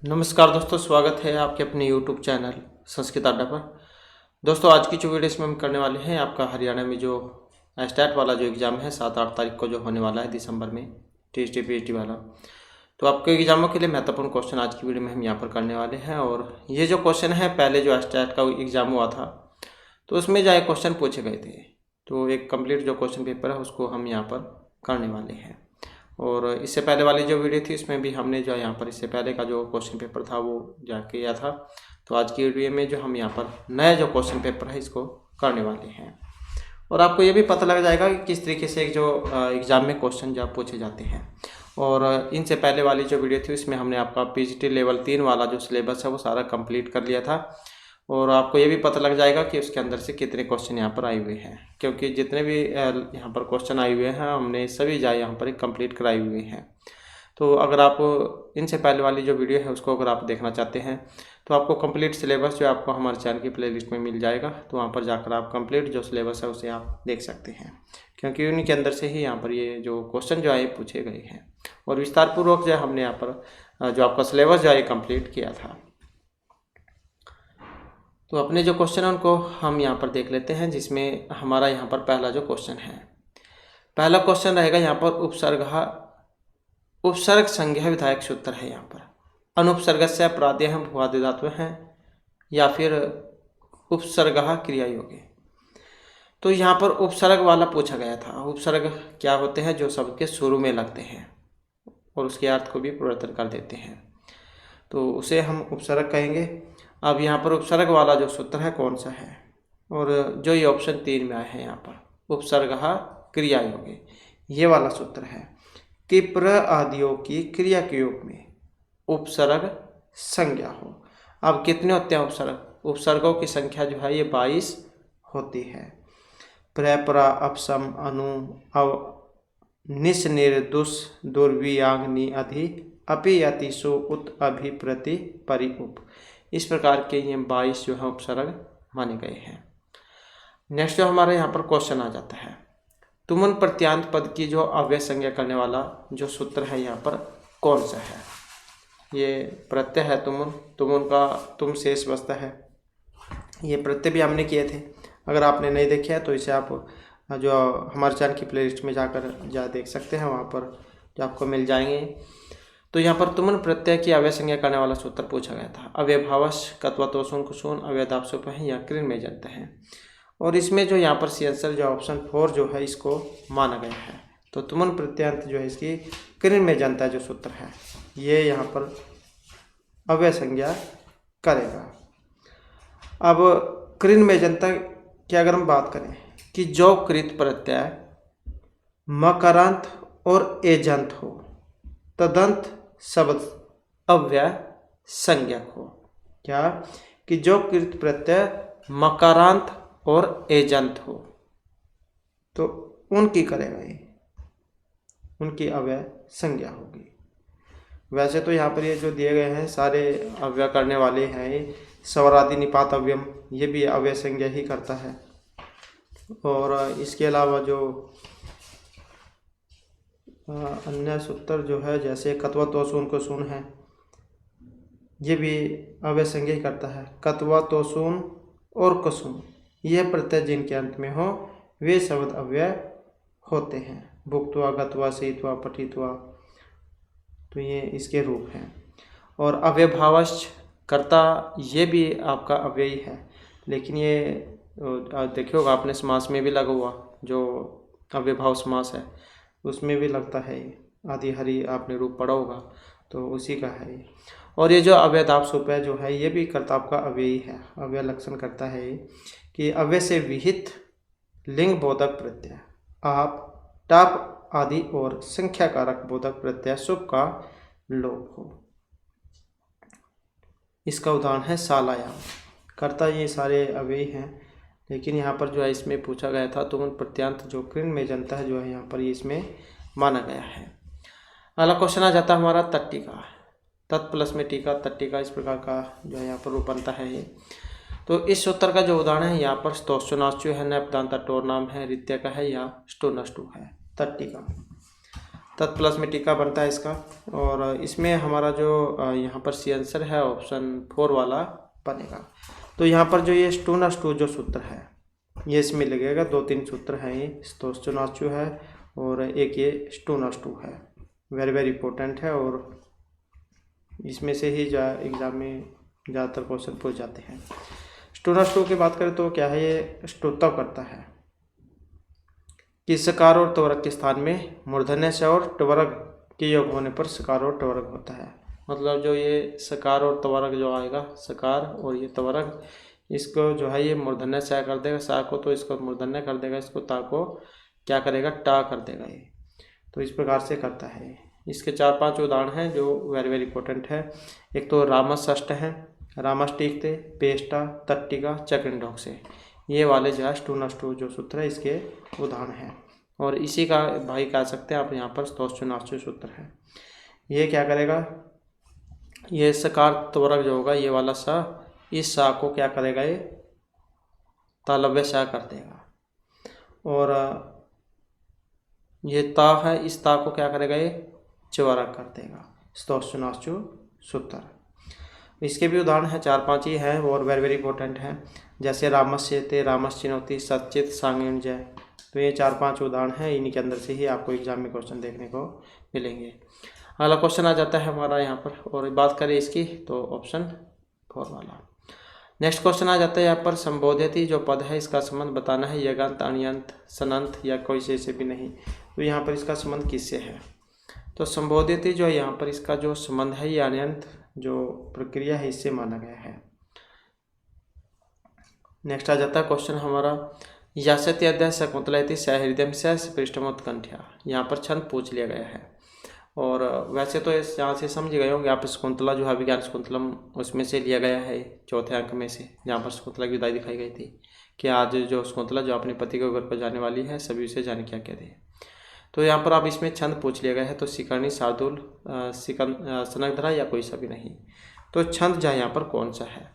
नमस्कार दोस्तों, स्वागत है आपके अपने YouTube चैनल संस्कृत अड्डा पर। दोस्तों, आज की जो वीडियो इसमें हम करने वाले हैं, आपका हरियाणा में जो स्टेट वाला जो एग्ज़ाम है 7-8 तारीख को जो होने वाला है दिसंबर में, TST PST वाला। तो आपके एग्जामों के लिए महत्वपूर्ण क्वेश्चन आज की वीडियो में हम यहाँ पर करने वाले हैं। और ये जो क्वेश्चन है, पहले जो स्टेट का एग्ज़ाम हुआ था तो उसमें जो क्वेश्चन पूछे गए थे, तो एक कंप्लीट जो क्वेश्चन पेपर है उसको हम यहाँ पर करने वाले हैं। और इससे पहले वाली जो वीडियो थी इसमें भी हमने जो यहाँ पर इससे पहले का जो क्वेश्चन पेपर था वो जाके किया था। तो आज की वीडियो में जो हम यहाँ पर नया जो क्वेश्चन पेपर है इसको करने वाले हैं। और आपको ये भी पता लग जाएगा कि किस तरीके से एक जो एग्ज़ाम में क्वेश्चन जो पूछे जाते हैं। और इनसे पहले वाली जो वीडियो थी उसमें हमने आपका PGT लेवल 3 वाला जो सिलेबस है वो सारा कंप्लीट कर लिया था। और आपको ये भी पता लग जाएगा कि उसके अंदर से कितने क्वेश्चन यहाँ पर आए हुए हैं, क्योंकि जितने भी यहाँ पर क्वेश्चन आए हुए हैं हमने सभी जाए यहाँ पर कंप्लीट कराए हुए हैं। तो अगर आप इनसे पहले वाली जो वीडियो है उसको अगर आप देखना चाहते हैं तो आपको कंप्लीट सिलेबस जो आपको हमारे चैनल की प्लेलिस्ट में मिल जाएगा। तो वहाँ पर जाकर आप कंप्लीट जो सिलेबस है उसे आप देख सकते हैं, क्योंकि उन्हीं के अंदर से ही यहाँ पर ये जो क्वेश्चन जो है पूछे गए हैं। और विस्तारपूर्वक जो हमने यहाँ पर जो आपका सिलेबस जो है कंप्लीट किया था। तो अपने जो क्वेश्चन है उनको हम यहाँ पर देख लेते हैं, जिसमें हमारा यहाँ पर पहला जो क्वेश्चन है, पहला क्वेश्चन रहेगा यहाँ पर उपसर्ग संज्ञा विधायक सूत्र है। यहाँ पर अनुपसर्गस्य प्रादेः भुवादि धातु हैं या फिर उपसर्गः क्रियायोगे। तो यहाँ पर उपसर्ग वाला पूछा गया था। उपसर्ग क्या होते हैं? जो शब्द के शुरू में लगते हैं और उसके अर्थ को भी परिवर्तन कर देते हैं, तो उसे हम उपसर्ग कहेंगे। अब यहाँ पर उपसर्ग वाला जो सूत्र है कौन सा है? और जो ये ऑप्शन 3 में आए हैं यहाँ पर उपसर्गः क्रियायोगे, ये वाला सूत्र है कि प्र आदियों की क्रिया के योग में उपसर्ग संज्ञा हो। अब कितने होते हैं उपसर्ग? उपसर्गों की संख्या जो है ये 22 होती है। प्र प्रा अपसम अनु अव निस निर्दुष दुर्वियांग नि अधि अपि अतिशु उत अभि प्रति परि उप। इस प्रकार के ये 22 जो है उपसर्ग माने गए हैं। नेक्स्ट जो हमारे यहाँ पर क्वेश्चन आ जाता है, तुमुन प्रत्यांत पद की जो अव्यय संज्ञा करने वाला जो सूत्र है यहाँ पर कौन सा है? ये प्रत्यय है तुमुन, तुमुन का तुम शेष बचता है। ये प्रत्यय भी हमने किए थे, अगर आपने नहीं देखे हैं तो इसे आप जो हमारे चैनल की प्लेलिस्ट में जा देख सकते हैं, वहाँ पर जो आपको मिल जाएंगे। तो यहाँ पर तुमन प्रत्यय की अव्यय संज्ञा करने वाला सूत्र पूछा गया था। अव्ययभावश कत्वतोषुन कुसुन अव्ययदापसुप है या कृन में जनता है। और इसमें जो यहाँ पर सी आंसर जो ऑप्शन 4 जो है इसको माना गया है। तो तुमन प्रत्यंत जो है इसकी कृन में जनता जो सूत्र है ये यहाँ पर अव्यय संज्ञा करेगा। अब कृन में जनता की अगर हम बात करें कि जो कृत प्रत्यय मकरांत और एजंत हो तदंत शब्द अव्यय संज्ञक हो। क्या? कि जो कृत प्रत्यय मकारांत और एजंत हो तो उनकी करेगा, ये उनकी अव्यय संज्ञा होगी। वैसे तो यहाँ पर ये जो दिए गए हैं सारे अव्यय करने वाले हैं, स्वरादि निपात अव्ययम ये भी अव्यय संज्ञा ही करता है। और इसके अलावा जो अन्य सूत्र जो है जैसे कत्वा तोसुन को सुन है ये भी अव्यय संज्ञा ही करता है। कत्वा तोसुन और कुसुम यह प्रत्यय जिनके अंत में हो वे शब्द अव्यय होते हैं। भुक्त्वा गत्वा सीत्वा पठित्वा, तो ये इसके रूप हैं। और अव्ययभावश्च कर्ता ये भी आपका अव्ययी है, लेकिन ये देखिए होगा आपने समास में भी लगा हुआ जो अव्ययभाव समास है उसमें भी लगता है। आदि हरि आपने रूप पढ़ा होगा तो उसी का है ये। और ये जो अव्ययदापसुप है जो है ये भी कर्ता आपका अव्ययी है। अव्यय लक्षण करता है ये कि अव्यय से विहित लिंग बोधक प्रत्यय आप टाप आदि और संख्या कारक बोधक प्रत्यय सुप का लोप हो। इसका उदाहरण है शालायाम। कर्ता ये सारे अव्ययी हैं, लेकिन यहाँ पर जो है इसमें पूछा गया था तुम प्रत्यांत जो कृन में जनता है जो है यहाँ पर ये इसमें माना गया है। अगला क्वेश्चन आ जाता है हमारा तट्टिका। तत् प्लस में टीका तट्टिका, इस प्रकार का जो है यहाँ पर रूप बनता है ये। तो इस सूत्र का जो उदाहरण है यहाँ पर स्तोश्चुनाश्चु है, नपदांता टोर नाम है, रित्य का है या स्टोनस्टु है तट्टिका। तत् प्लस में टीका बनता है इसका। और इसमें हमारा जो यहाँ पर सी आंसर है ऑप्शन 4 वाला बनेगा। तो यहाँ पर जो ये स्टूनास्टू जो सूत्र है ये इसमें लगेगा। 2-3 सूत्र हैं ये, तो स्टूनास्टू है और एक ये स्टूनास्टू है। वेरी वेरी इंपॉर्टेंट है और इसमें से ही एग्जाम में ज़्यादातर क्वेश्चन पूछ जाते हैं। स्टूनास्टू की बात करें तो क्या है, ये स्टोतव करता है कि सकार और त्वरक के स्थान में मूर्धन्य स और त्वरक के योग होने पर सकार और त्वरक होता है। मतलब जो ये सकार और त्वरक जो आएगा, सकार और ये त्वरक, इसको जो है ये मूर्धन्य स कर देगा, सा को तो इसको मूर्धन्य कर देगा, इसको ता को क्या करेगा, टा कर देगा ये। तो इस प्रकार से करता है। इसके 4-5 उदाहरण हैं जो वेरी वेरी इंपॉर्टेंट है। एक तो रामस है, रामस्टिकते, पेस्टा, तट्टिका, चक्रिंडोक से, ये वाले जो है स्टूनास्टू जो सूत्र है इसके उदाहरण हैं। और इसी का भाई कह सकते हैं आप यहाँ पर स्टूनास्टू सूत्र है। ये क्या करेगा, ये सकार त्वरक जो होगा ये वाला सा, इस सा को क्या करेगा, ये तालव्य सा कर देगा। और ये ता है, इस ता को क्या करेगा, ये चवरक कर देगा। स्टूनास्टू सूत्र। इसके भी उदाहरण हैं, 4-5 ही हैं और वेरी वेरी इंपॉर्टेंट हैं। जैसे रामस्यते, रामश्चिनोति, सचित, सांगिणजय। तो ये 4-5 उदाहरण हैं, इन्हीं के अंदर से ही आपको एग्जाम में क्वेश्चन देखने को मिलेंगे। अगला क्वेश्चन आ जाता है हमारा यहाँ पर, और बात करें इसकी तो ऑप्शन 4 वाला। नेक्स्ट क्वेश्चन आ जाता है यहाँ पर, संबोध्यति जो पद है इसका संबंध बताना है, यगंत, अण्यंत, सनंत या कोई से भी नहीं। तो यहाँ पर इसका संबंध किससे है, तो संबोध्यति जो है यहाँ पर इसका जो संबंध है ये अण्यंत जो प्रक्रिया है इससे माना गया है। नेक्स्ट आ जाता है क्वेश्चन हमारा, यास्यति अध्याय शकुंतलेति सहृदय से पृष्ठमोत्कंठ्या। यहाँ पर छंद पूछ लिया गया है। और वैसे तो इस यहाँ से समझ गए होंगे आप, शकुंतला जो है विज्ञान शकुंतलम उसमें से लिया गया है, 4थे अंक में से, जहाँ पर शकुंतला की विदाई दिखाई गई थी कि आज जो शकुंतला जो अपने पति के घर पर जाने वाली है, सभी उसे जाने क्या कहते हैं। तो यहाँ पर आप इसमें छंद पूछ लिया गया है, तो शिकरणी, शार्दूल, सनकधरा या कोई सा भी नहीं। तो छंद जो है यहाँ पर कौन सा है।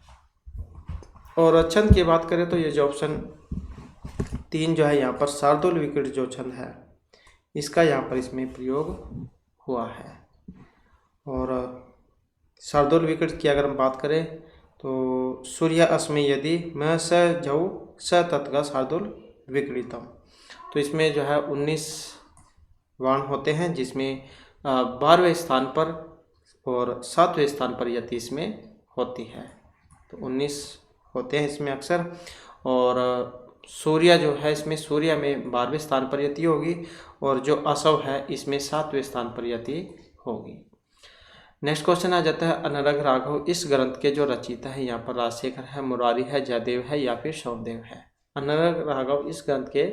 और छंद की बात करें तो ये जो ऑप्शन 3 जो है यहाँ पर शार्दूल विकृत जो छंद है इसका यहाँ पर इसमें प्रयोग हुआ है। और शार्दूल विकृत की अगर हम बात करें तो सूर्य अस्मि यदि मैं स जौ स तत्का शार्दूल विकृतम। तो इसमें जो है 19 वर्ण होते हैं, जिसमें 12वें स्थान पर और 7वें स्थान पर यति इसमें होती है। तो 19 होते हैं इसमें अक्सर। और सूर्य जो है इसमें सूर्य में 12वें स्थान पर यति होगी, और जो असव है इसमें 7वें स्थान पर यति होगी। नेक्स्ट क्वेश्चन आ जाता है, अनरग राघव इस ग्रंथ के जो रचयिता है यहाँ पर राजशेखर है, मुरारी है, जयदेव है या फिर सौदेव है। अनरग राघव इस ग्रंथ के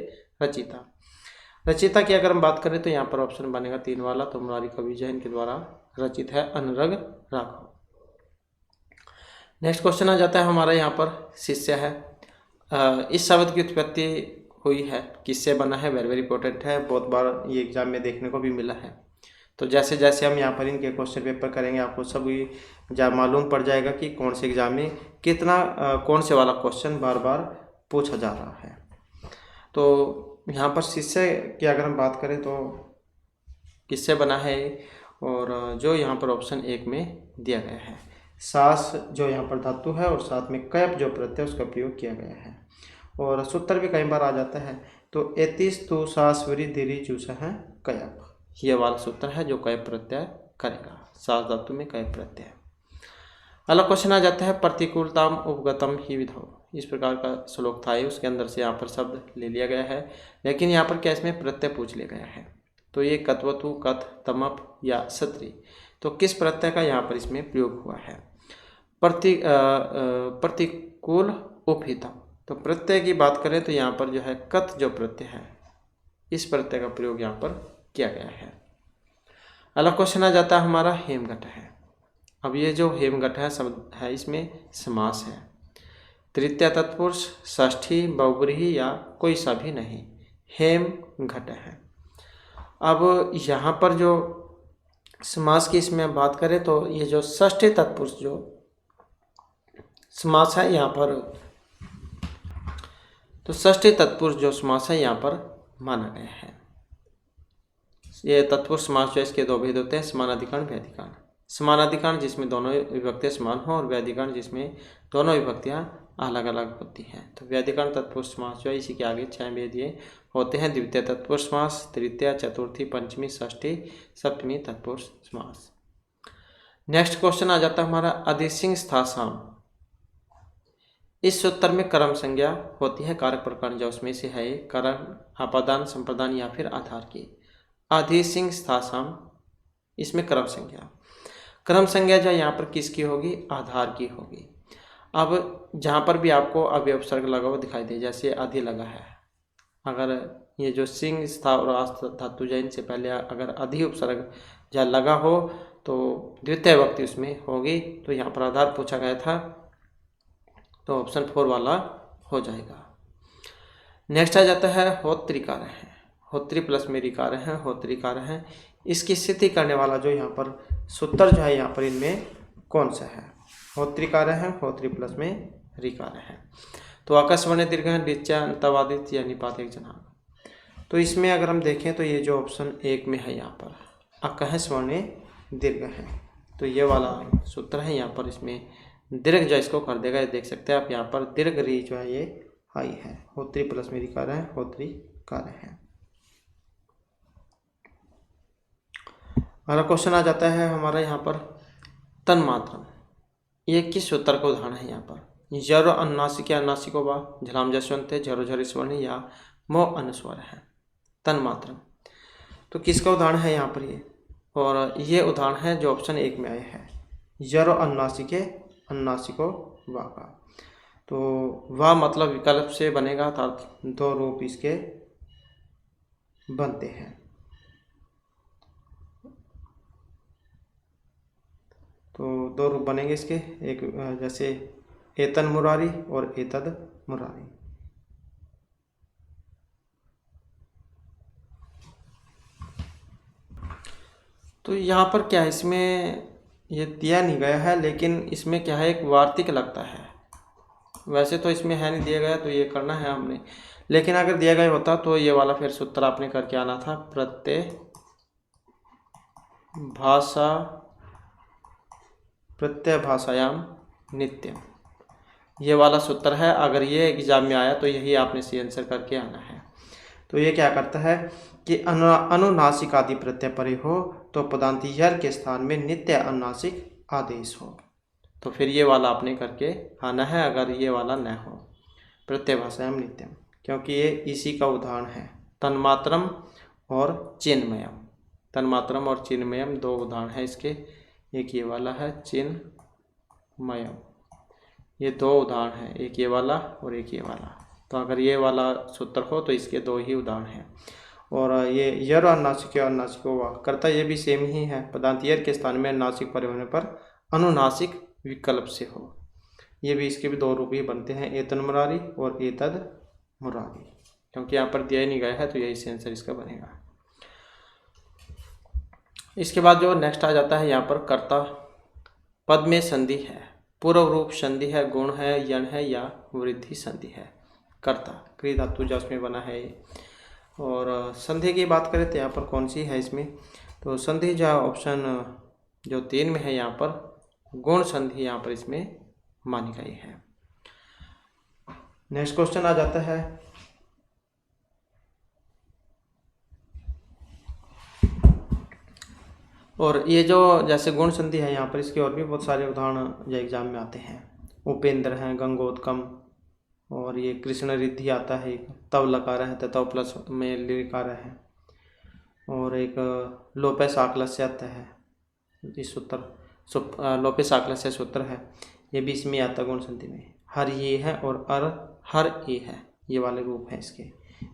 रचयिता की अगर हम बात करें तो यहाँ पर ऑप्शन बनेगा 3 वाला, तो मुरारी कवि जैन के द्वारा रचित है अनरग राघव। नेक्स्ट क्वेश्चन आ जाता है हमारा यहाँ पर, शिष्य है। इस शब्द की उत्पत्ति हुई है, किससे बना है, वेरी वेरी इंपॉर्टेंट है, बहुत बार ये एग्जाम में देखने को भी मिला है। तो जैसे जैसे हम यहाँ पर इनके क्वेश्चन पेपर करेंगे आपको सब ये मालूम पड़ जाएगा कि कौन से एग्जाम में कितना कौन से वाला क्वेश्चन बार बार पूछा जा रहा है। तो यहाँ पर शिष्य की अगर हम बात करें तो किससे बना है, और जो यहाँ पर ऑप्शन 1 में दिया गया है, सास जो यहाँ पर धातु है और साथ में कैप जो प्रत्यय उसका प्रयोग किया गया है। और सूत्र भी कई बार आ जाता है, तो एतिस तु सास वरी धीरी चूसा है कैप, ये वाला सूत्र है जो कैप प्रत्यय करेगा, सास धातु में कैप प्रत्यय। अगला क्वेश्चन आ जाता है, प्रतिकूलताम उपगतम ही विधो। इस प्रकार का श्लोक था, उसके अंदर से यहाँ पर शब्द ले लिया गया है, लेकिन यहाँ पर क्या इसमें प्रत्यय पूछ लिया गया है। तो ये कत्वतु, कथ, तमप या सत्री, तो किस प्रत्यय का यहाँ पर इसमें प्रयोग हुआ है। प्रतिकूल उपहितम, तो प्रत्यय की बात करें तो यहाँ पर जो है कथ जो प्रत्यय है इस प्रत्यय का प्रयोग यहाँ पर किया गया है। अगला क्वेश्चन आ जाता है हमारा, हेमघट है। अब ये जो हेमघट है शब्द है इसमें समास है, तृतीय तत्पुरुष, षष्ठी, बहुब्रीहि या कोई सा भी नहीं, हेमघट है। अब यहाँ पर जो समास की इसमें बात करें तो ये जो षष्ठी तत्पुरुष जो समास है यहाँ पर, तो षष्ठी तत्पुरुष जो समास है यहाँ पर माना गया है। ये तत्पुरुष समास जो है इसके दो भेद होते हैं, समानाधिकरण व्यधिकरण। समानाधिकरण जिसमें दोनों विभक्तियां समान हो और व्यधिकरण जिसमें दोनों विभक्तियां अलग अलग होती हैं। तो व्यधिकरण तत्पुरुष समास जो है इसी के आगे 6 भेद ये होते हैं। द्वितीय तत्पुरुष समास, तृतीय, चतुर्थी, पंचमी, षष्ठी, सप्तमी तत्पुरुष समास। नेक्स्ट क्वेश्चन आ जाता है हमारा अधिसिंग स्थासाम। इस सूत्र में कर्म संज्ञा होती है कारक प्रकरण जो उसमें से है करण, अपादान, संप्रदान या फिर आधार की। अधिसिंग स्थासाम इसमें क्रम संज्ञा, क्रम संज्ञा जो यहाँ पर किसकी होगी? आधार की होगी। अब जहाँ पर भी आपको अव्यय उपसर्ग लगा हुआ दिखाई दे, जैसे अधि लगा है, अगर ये जो सिंह स्था और आस धातु जैन से पहले अगर अधि उपसर्ग जहाँ लगा हो तो द्वितीय विभक्ति उसमें होगी। तो यहाँ पर आधार पूछा गया था तो ऑप्शन 4 वाला हो जाएगा। नेक्स्ट आ जाता है होत्रिकार है, होत्री प्लस में रिकार है, होत्रिकार है। इसकी स्थिति करने वाला जो यहाँ पर सूत्र जो है यहाँ पर इनमें कौन सा है? होत्रिकार है, होत्री प्लस में रिकार है। तो आकाशवाणी दीर्घ है, नित्या अंतवादित या निपात एक जनाब। तो इसमें अगर हम देखें तो ये जो ऑप्शन 1 में है यहाँ पर आकाशवाणी दीर्घ है, तो ये वाला सूत्र है यहाँ पर इसमें दीर्घ जो इसको कर देगा। ये देख सकते हैं आप यहाँ पर दीर्घ री जो है ये आई है, होत्री प्लस में रिकार है, होत्री कार्य है। अगला क्वेश्चन आ जाता है हमारा यहाँ पर तन्मात्रम। ये किस सूत्र का उदाहरण है? यहाँ पर जरो अनुनासिक या अनुनासिको वा झलाम जसवंत झरो झर स्वर्ण या मो अनुस्वर है तन्मात्रम। तो किसका उदाहरण है यहाँ पर ये? और ये उदाहरण है जो ऑप्शन 1 में आया है, जरो अनुनासिके अनुनासिको वा का। तो वा मतलब विकल्प से बनेगा, अर्थात 2 रूप इसके बनते हैं। तो 2 रूप बनेंगे इसके, एक जैसे एतन मुरारी और एतद मुरारी। तो यहाँ पर क्या है, इसमें ये दिया नहीं गया है, लेकिन इसमें क्या है एक वार्तिक लगता है। वैसे तो इसमें है नहीं दिया गया तो ये करना है हमने, लेकिन अगर दिया गया होता तो ये वाला फिर सूत्र आपने करके आना था। प्रत्यय भाषायाम नित्यम, ये वाला सूत्र है। अगर ये एग्जाम में आया तो यही आपने सी आंसर करके आना है। तो ये क्या करता है कि अनुनासिक आदि प्रत्यय परे हो तो पदांत यर के स्थान में नित्य अनुनासिक आदेश हो। तो फिर ये वाला आपने करके आना है अगर ये वाला न हो, प्रत्यय भाषायाम नित्यम, क्योंकि ये इसी का उदाहरण है। तन्मात्रम और चिन्मयम, तन्मात्रम और चिन्मयम 2 उदाहरण है इसके। एक ये वाला है चिन्मयम, ये 2 उदाहरण है, एक ये वाला और एक ये वाला। तो अगर ये वाला सूत्र हो तो इसके 2 ही उदाहरण हैं। और ये यर और नासिक और नासिको वा करता ये भी सेम ही है, पदांत यर के स्थान में नासिक परे होने पर अनुनासिक विकल्प से हो। ये भी इसके भी 2 रूप ही बनते हैं, एतन मुरारी और एतद मुरारी। क्योंकि यहाँ पर दिया ही नहीं गया है तो यही से आंसर इसका बनेगा। इसके बाद जो नेक्स्ट आ जाता है यहाँ पर कर्ता पद में संधि है, पूर्व रूप संधि है, गुण है, यण है या वृद्धि संधि है। कर्ता क्रिय धातु जो उसमें बना है। और संधि की बात करें तो यहाँ पर कौन सी है इसमें? तो संधि जो ऑप्शन जो 3 में है यहाँ पर गुण संधि यहाँ पर इसमें मानी गई है। नेक्स्ट क्वेश्चन आ जाता है और ये जो जैसे गुण संधि है यहाँ पर इसके और भी बहुत सारे उदाहरण जो एग्जाम में आते हैं। उपेंद्र हैं, गंगोत्कम, और ये कृष्ण रिद्धि आता है, तव लकार है, तव प्लस में लिकार है, और एक लोपे साकलस्य आता है। इस सूत्र लोपे साकलस्य सूत्र है, ये भी इसमें आता है गुण संधि में। हर ये है और अर हर ए है, ये वाले रूप हैं इसके।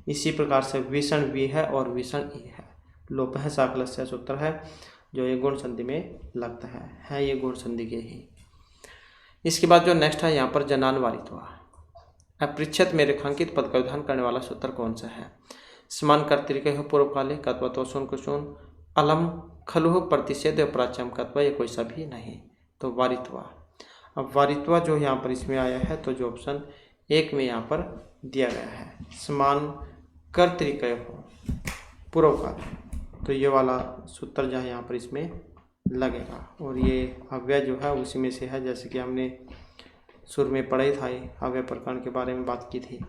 इसी प्रकार से विषण वी है और विषण ए है, लोप है साकलस्य सूत्र है जो ये गुण संधि में लगता है ये गुण संधि के ही। इसके बाद जो नेक्स्ट है यहाँ पर जनान वारित्वा। अपृच्छत में रेखांकित पद का विधान करने वाला सूत्र कौन सा है? समान कर्तृक हो पूर्व काले कत्व तो सुन कुशुन अलम खलु प्रतिषेध प्राच्यम कत्व, ये कोई सा भी नहीं। तो वारित्वा। अब वारित्वा जो यहाँ पर इसमें आया है तो जो ऑप्शन 1 में यहाँ पर दिया गया है, समान कर्तृक हो पूर्व काले। तो ये वाला सूत्र जो है यहाँ पर इसमें लगेगा। और ये अव्यय जो है उसी में से है, जैसे कि हमने शुरू में पढ़ा ही था, अव्यय प्रकरण के बारे में बात की थी।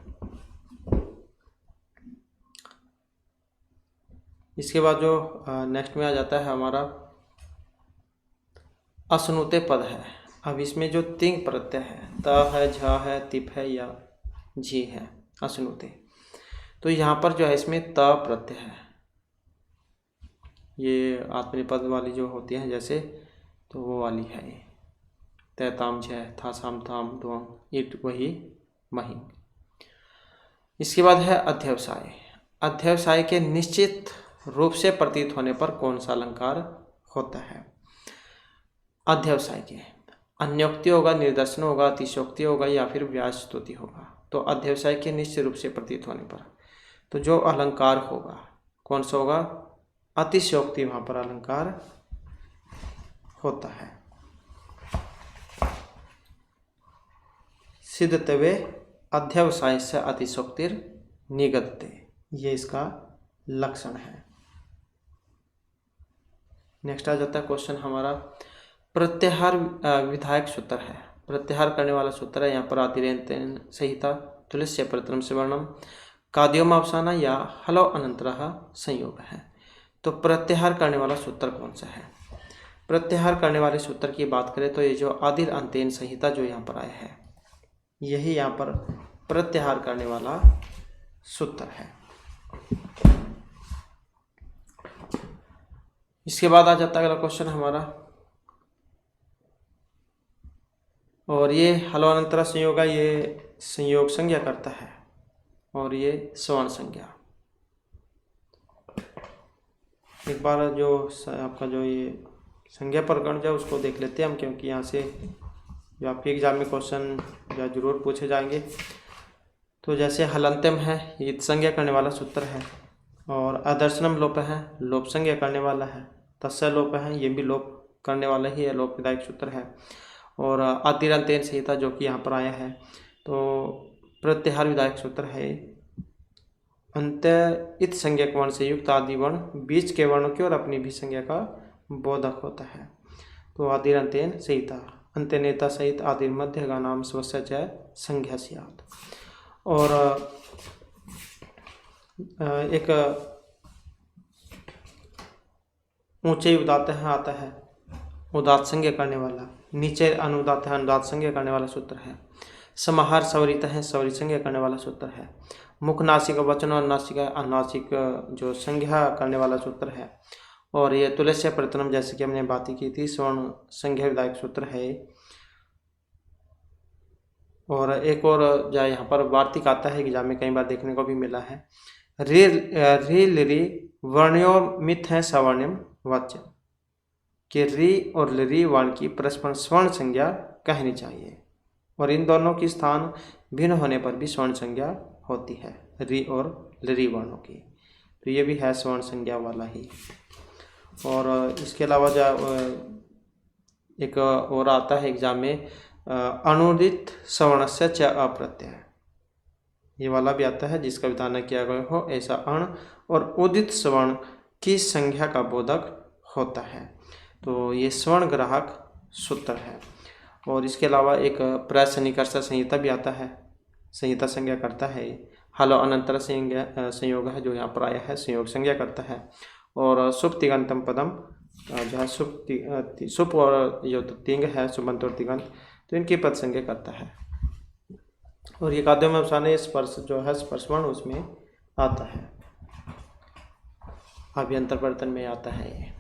इसके बाद जो नेक्स्ट में आ जाता है हमारा अश्नुते पद है। अब इसमें जो तिंग प्रत्यय है, त है, झ है, तिप है या झी है, अश्नुते, तो यहाँ पर जो है इसमें त प्रत्यय है। ये आत्मनेपद वाली जो होती है जैसे, तो वो वाली है। तैताम झ था साम ताम ध्वंग इट वही मही। इसके बाद है अध्यवसाय। अध्यवसाय के निश्चित रूप से प्रतीत होने पर कौन सा अलंकार होता है? अध्यवसाय के अन्योक्ति होगा, निर्दर्शन होगा, अतिशयोक्ति होगा या फिर व्यासस्तुति होगा। तो अध्यवसाय के निश्चित रूप से प्रतीत होने पर तो जो अलंकार होगा कौन सा होगा? अतिशयोक्ति वहां पर अलंकार होता है। सिद्धत्वे अध्यवसाय से अतिशयोक्तिर निगत्ते, ये इसका लक्षण है। नेक्स्ट आ जाता है क्वेश्चन हमारा, प्रत्याहार विधायक सूत्र है। प्रत्याहार करने वाला सूत्र है। यहाँ पर आतिरेंतेन संहिता तुलस्य प्रथम से वर्णम काद्योम अवसाना या हलो अनंतरः संयोग है। तो प्रत्याहार करने वाला सूत्र कौन सा है? प्रत्याहार करने वाले सूत्र की बात करें तो ये जो आदिर अंतेन संहिता जो यहाँ पर आया है, यही यहाँ पर प्रत्याहार करने वाला सूत्र है। इसके बाद आ जाता है अगला क्वेश्चन हमारा, और ये हलो अनंतरः संयोग, ये संयोग संज्ञा करता है और ये सवर्ण संज्ञा। एक बार जो आपका जो ये संज्ञा प्रकरण जो उसको देख लेते हैं हम, क्योंकि यहाँ से जो आपके एग्जाम में क्वेश्चन जो जरूर पूछे जाएंगे। तो जैसे हलंतम है, ये संज्ञा करने वाला सूत्र है, और अदर्शनम लोप है, लोप संज्ञा करने वाला है। तस्य लोप है, ये भी लोप करने वाला ही है, लोप विधायक सूत्र है। और आतिरंतेन संहिता जो कि यहाँ पर आया है, तो प्रत्याहार विधायक सूत्र है। अंत्य इत संज्ञक वर्ण से युक्त आदि वर्ण बीच के वर्णों की और अपनी भी संज्ञा का बोधक होता है। तो आदिरंतेन संहिता अंत्य नेता सहित आदि मध्य का नाम स्वस्य च संज्ञा स्यात्। और एक ऊंचे उदात है आता है, उदात संज्ञा करने वाला। नीचे अनुदात है, अनुदात संज्ञा करने वाला सूत्र है। समाहार सवरित है, सवरी संज्ञा करने वाला सूत्र है। मुख नासिक वचन और नासिका अनासिक जो संज्ञा करने वाला सूत्र है। और ये तुलस्य प्रथम जैसे कि हमने बात की थी, स्वर्ण संज्ञा विधायक सूत्र है। और एक और जो यहाँ पर वार्तिक आता है, एग्जाम में कई बार देखने को भी मिला है। री लिरी वर्ण्यो मिथ है सवर्णिम वाच्य, कि री और लिरी वर्ण की परस्पर स्वर्ण संज्ञा कहनी चाहिए, और इन दोनों की स्थान भिन्न होने पर भी स्वर्ण संज्ञा होती है, री और लिरी वर्णों की। तो ये भी है स्वर्ण संज्ञा वाला ही। और इसके अलावा जो एक और आता है एग्जाम में, अनुदित सवर्ण से च अप्रत्यय, ये वाला भी आता है जिसका विधान किया गया हो ऐसा अण और उदित स्वर्ण की संख्या का बोधक होता है। तो ये स्वर्ण ग्राहक सूत्र है। और इसके अलावा एक प्रसन्निकर्ष संहिता भी आता है, संहिता संज्ञा करता है। हलो अनंतर संयोग है जो यहाँ पर आया है, संयोग संज्ञा करता है। और सुप तिगंतम पदम, जहाँ सुप और जो तिंग है, सुबंत और तिगंत, तो इनकी पद संज्ञा करता है। और ये काद्य में अवसाने स्पर्श जो है स्पर्शवर्ण उसमें आता है, अभ्यंतर वर्तन में आता है ये।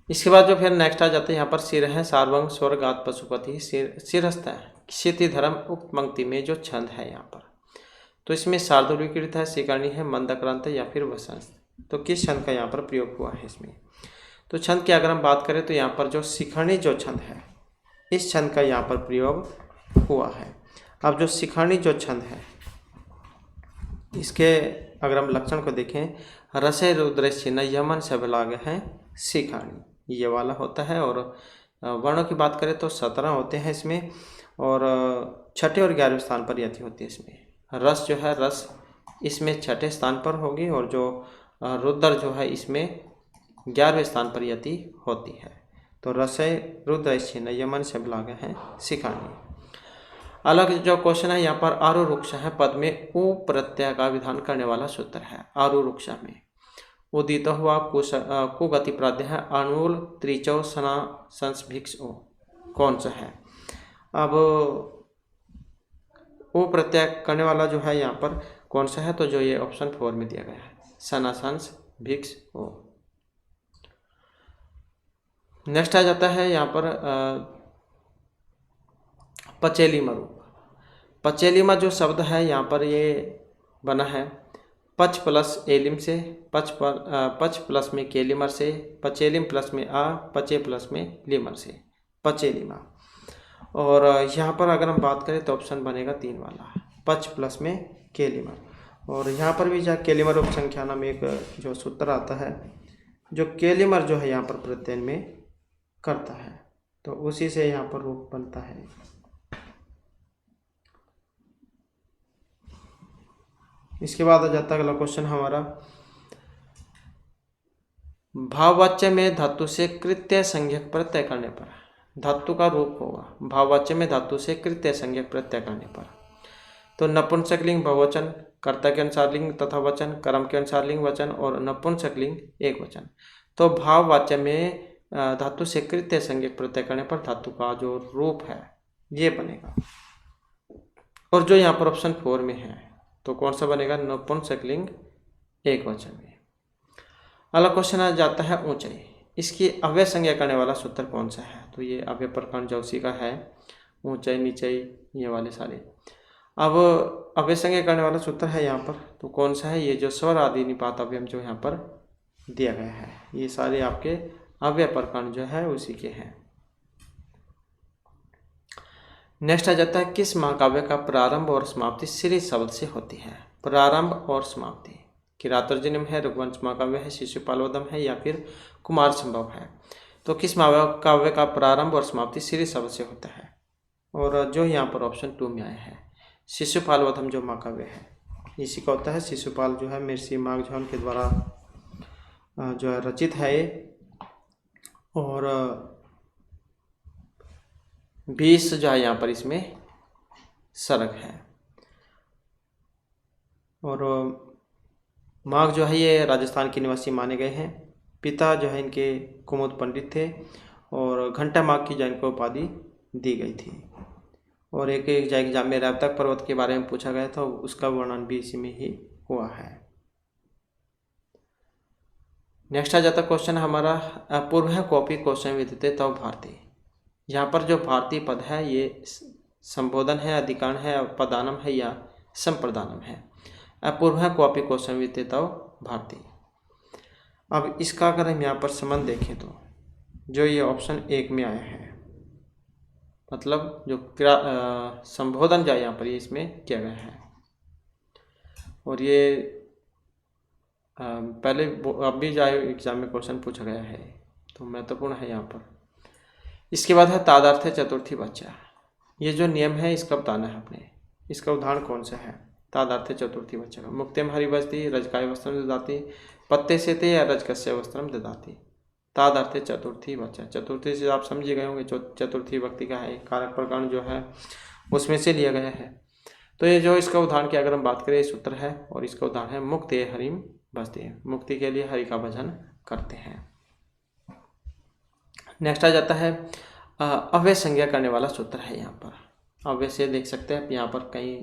इसके बाद जो फिर नेक्स्ट आ जाते हैं यहाँ पर सिर है, सार्वंग स्वर्गात पशुपति सिरस्थ है। क्षिति धर्म उक्त पंक्ति में जो छंद है यहाँ पर, तो इसमें शार्दूल विकृत है, शिकरणी है, मंदक्रांत या फिर वसंत। तो किस छंद का यहाँ पर प्रयोग हुआ है इसमें? तो छंद की अगर हम बात करें तो यहाँ पर जो शिखरणी जो छंद है, इस छंद का यहाँ पर प्रयोग हुआ है। अब जो शिखरणी जो छंद है, इसके अगर हम लक्षण को देखें, रसे रुद्र चिन्ह यमन से लाग है शिखरणी, ये वाला होता है। और वर्णों की बात करें तो 17 होते हैं इसमें, और छठे और 11वें स्थान पर यति होती है इसमें। रस जो है, रस इसमें छठे स्थान पर होगी, और जो रुद्र जो है इसमें 11वें स्थान पर यति होती है। तो रसय रुद्र छिन्न यमन से लागे हैं शिखानी। अलग जो क्वेश्चन है यहाँ पर आरुरुक्ष है पद में उ प्रत्यय का विधान करने वाला सूत्र है। आरुरुक्ष में उदित हुआ कुगति प्राध्य है अणुल त्रिचौ सना संस्भिक्ष ओ, कौन सा है? अब ओ प्रत्यय करने वाला जो है यहाँ पर कौन सा है? तो जो ये ऑप्शन 4 में दिया गया है सनासंस भिक्स ओ। नेक्स्ट आ जाता है यहाँ पर पचेलीमा रूप। पचेलीमा जो शब्द है यहाँ पर ये बना है पच प्लस एलिम से, पच प्लस में केलिमर से, पचेलिम प्लस में आ, पचे प्लस में लिमर से, पचेलीमा। और यहाँ पर अगर हम बात करें तो ऑप्शन बनेगा 3 वाला पच प्लस में केलिमर। और यहाँ पर भी जहाँ केलिमर उपसंख्या नाम एक जो सूत्र आता है जो केलिमर जो है यहाँ पर प्रत्यय में करता है, तो उसी से यहाँ पर रूप बनता है। इसके बाद आ जाता है अगला क्वेश्चन हमारा भाववाच्य में धातु से कृत्य संज्ञक प्रत्यय करने पर धातु का रूप होगा। भाववाच्य में धातु से कृत्य संज्ञक प्रत्यय करने पर तो नपुंसक लिंग बहुवचन, कर्ता के अनुसार लिंग तथा वचन, कर्म के अनुसार लिंग वचन और नपुंसक लिंग एक वचन। तो भाववाच्य में धातु से कृत्य संज्ञक प्रत्यय करने पर धातु का जो रूप है ये बनेगा। और जो यहाँ पर ऑप्शन 4 में है तो कौन सा बनेगा? नपुंसक लिंग एक वचन में। अगला क्वेश्चन आ जाता है ऊंचाई। इसकी अव्यय संज्ञा करने वाला सूत्र कौन सा है? तो ये अव्यय प्रकरण जो उसी का है ऊंचाई नीचाई ये वाले सारे। अब अव्यय संज्ञा करने वाला सूत्र है यहाँ पर तो कौन सा है? ये जो स्वर आदि निपात अव्यय जो यहाँ पर दिया गया है ये सारे आपके अव्यय प्रकरण जो है उसी के हैं। नेक्स्ट आ जाता है किस महाकाव्य का प्रारंभ और समाप्ति श्री शब्द से होती है? प्रारंभ और समाप्ति किरातर्जुनीम है, रघुवंश महाकाव्य है, शिशुपालवदम है या फिर कुमार संभव है। तो किस महाकाव्य का प्रारंभ और समाप्ति श्री शब्द से होता है? और जो यहाँ पर ऑप्शन 2 में आया है शिशुपालवदम जो महाकाव्य है इसी का होता है। शिशुपाल जो है महर्षि माखनझोन के द्वारा जो है रचित है और 20 जो है यहाँ पर इसमें सर्ग है। और माघ जो है ये राजस्थान के निवासी माने गए हैं। पिता जो है इनके कुमुद पंडित थे और घंटा माघ की जो इनको उपाधि दी गई थी। और एक एग्जाम में रैवतक पर्वत के बारे में पूछा गया था उसका वर्णन भी इसी में ही हुआ है। नेक्स्ट आ जाता क्वेश्चन हमारा पूर्व कॉपी क्वेश्चन विद्यते तव भारती। यहाँ पर जो भारतीय पद है ये संबोधन है, अधिकरण है, पदानम है या संप्रदानम है। अपूर्व क्वापी क्वेश्चन विद्यते तव भारती। अब इसका अगर हम यहाँ पर संबंध देखें तो जो ये ऑप्शन 1 में आया है मतलब जो संबोधन जो यहाँ पर इसमें किया गया है और ये पहले अब भी जाए एग्जाम में क्वेश्चन पूछा गया है तो महत्वपूर्ण है यहाँ पर। इसके बाद है तादार्थ चतुर्थी बच्चा। ये जो नियम है इसका बताना है अपने। इसका उदाहरण कौन सा है? तादार्थ चतुर्थी बच्चा का मुक्तिम हरि बस्ती रजकाय वस्त्रम ददाति पत्ते से थे या रजकस्य वस्त्रम ददाति। तादार्थ चतुर्थी बच्चा चतुर्थी से आप समझ गए होंगे चतुर्थी व्यक्ति का है कारक प्रकरण जो है उसमें से लिया गया है। तो ये जो इसका उदाहरण की अगर हम बात करें सूत्र है और इसका उदाहरण है मुक्ति हरिम बस्ती। मुक्ति के लिए हरि का भजन करते हैं। नेक्स्ट आ जाता है अव्यय संज्ञा करने वाला सूत्र है। यहाँ पर अव्यय से देख सकते हैं यहाँ पर कई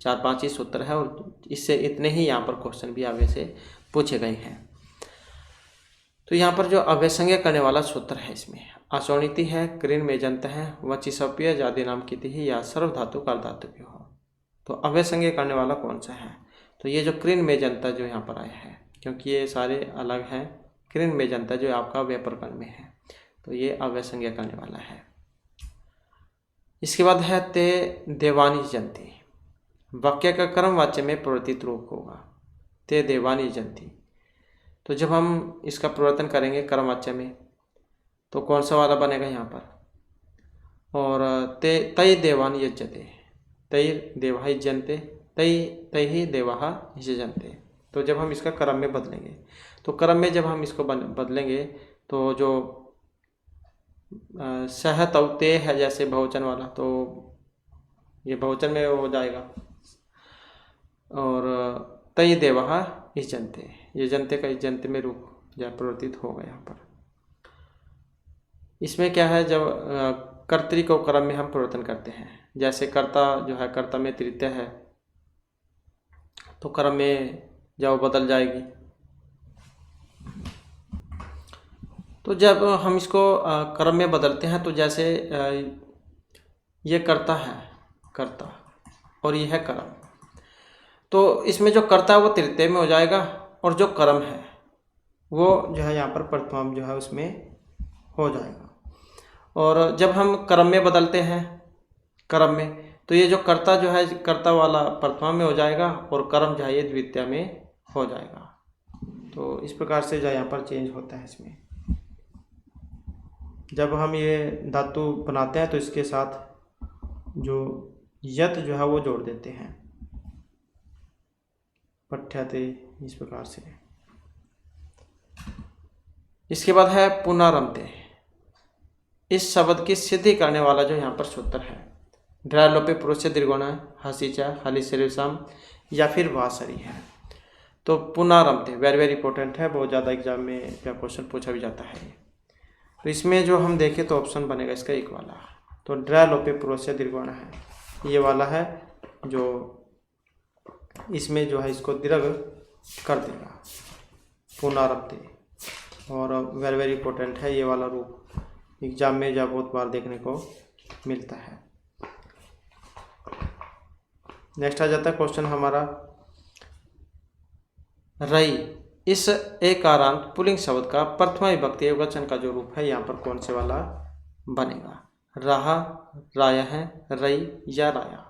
4-5 ही सूत्र है और इससे इतने ही यहाँ पर क्वेश्चन भी अव्यय से पूछे गए हैं। तो यहाँ पर जो अव्यय संज्ञा करने वाला सूत्र है इसमें अशोणिति है, कृन मेजंत है, वचिसप्य जाति नाम की ही या सर्व धातु काल धातु की हो। तो अव्यय संज्ञा करने वाला कौन सा है? तो ये जो कृन मेजंता जो यहाँ पर आया है क्योंकि ये सारे अलग हैं। कृन मेजंता जो आपका अव्यय प्रकरण में है तो ये अव्यय संज्ञा करने वाला है। इसके बाद है ते देवानी जंती। वाक्य का कर्म वाच्य में प्रवर्तित रूप होगा ते देवानी जंती। तो जब हम इसका परिवर्तन करेंगे कर्म वाच्य में तो कौन सा वाला बनेगा यहाँ पर? और ते तय देवान यज्जते तय देवा यज्जन्ते तय ही देवा यजन्ते। तो जब हम इसका क्रम में बदलेंगे, तो क्रम में जब हम इसको बदलेंगे तो जो सह तौते है जैसे बहुवचन वाला, तो ये बहुवचन में हो जाएगा। और तय देवः इस जनते, ये जनते का इस जनते में रूप जो परिवर्तित होगा यहाँ पर। इसमें क्या है, जब कर्तरी को क्रम में हम परिवर्तन करते हैं, जैसे कर्ता जो है कर्ता में तृतीय है तो क्रम में जब बदल जाएगी। तो जब हम इसको क्रम में बदलते हैं तो जैसे ये कर्ता है, कर्ता, और ये है कर्म, तो इसमें जो कर्ता है वो तृतीय में हो जाएगा और जो कर्म है वो जो है यहाँ पर प्रथम जो है उसमें हो जाएगा। और जब हम क्रम में बदलते हैं, क्रम में, तो ये जो कर्ता जो है कर्ता वाला प्रथमा में हो जाएगा और कर्म जो है ये द्वितीय में हो जाएगा। तो इस प्रकार से जो यहाँ पर चेंज होता है इसमें। जब हम ये धातु बनाते हैं तो इसके साथ जो यत जो है वो जोड़ देते हैं, पठ्यते, इस प्रकार से। इसके बाद है पुनरमते। इस शब्द की सिद्धि करने वाला जो यहाँ पर सूत्र है, ड्रालोपे पुरुष दीर्घोण हसीचा हली शरीरसाम या फिर वासरी है। तो पुनरमते वेरी वेरी इंपॉर्टेंट है, बहुत ज़्यादा एग्जाम में क्या क्वेश्चन पूछा भी जाता है। तो इसमें जो हम देखें तो ऑप्शन बनेगा इसका एक वाला, तो ड्रालोपे पुरुष दीर्घोण है, ये वाला है जो इसमें जो है इसको दीर्घ कर देगा, पुनरमते। और वेरी वेरी इंपॉर्टेंट है ये वाला रूप, एग्जाम में जब बहुत बार देखने को मिलता है। नेक्स्ट आ जाता है क्वेश्चन हमारा, रई। इस एकारांत पुल्लिंग शब्द का प्रथमा विभक्ति एकवचन का जो रूप है यहाँ पर कौन से वाला बनेगा, रहा, राया है, रई या राया।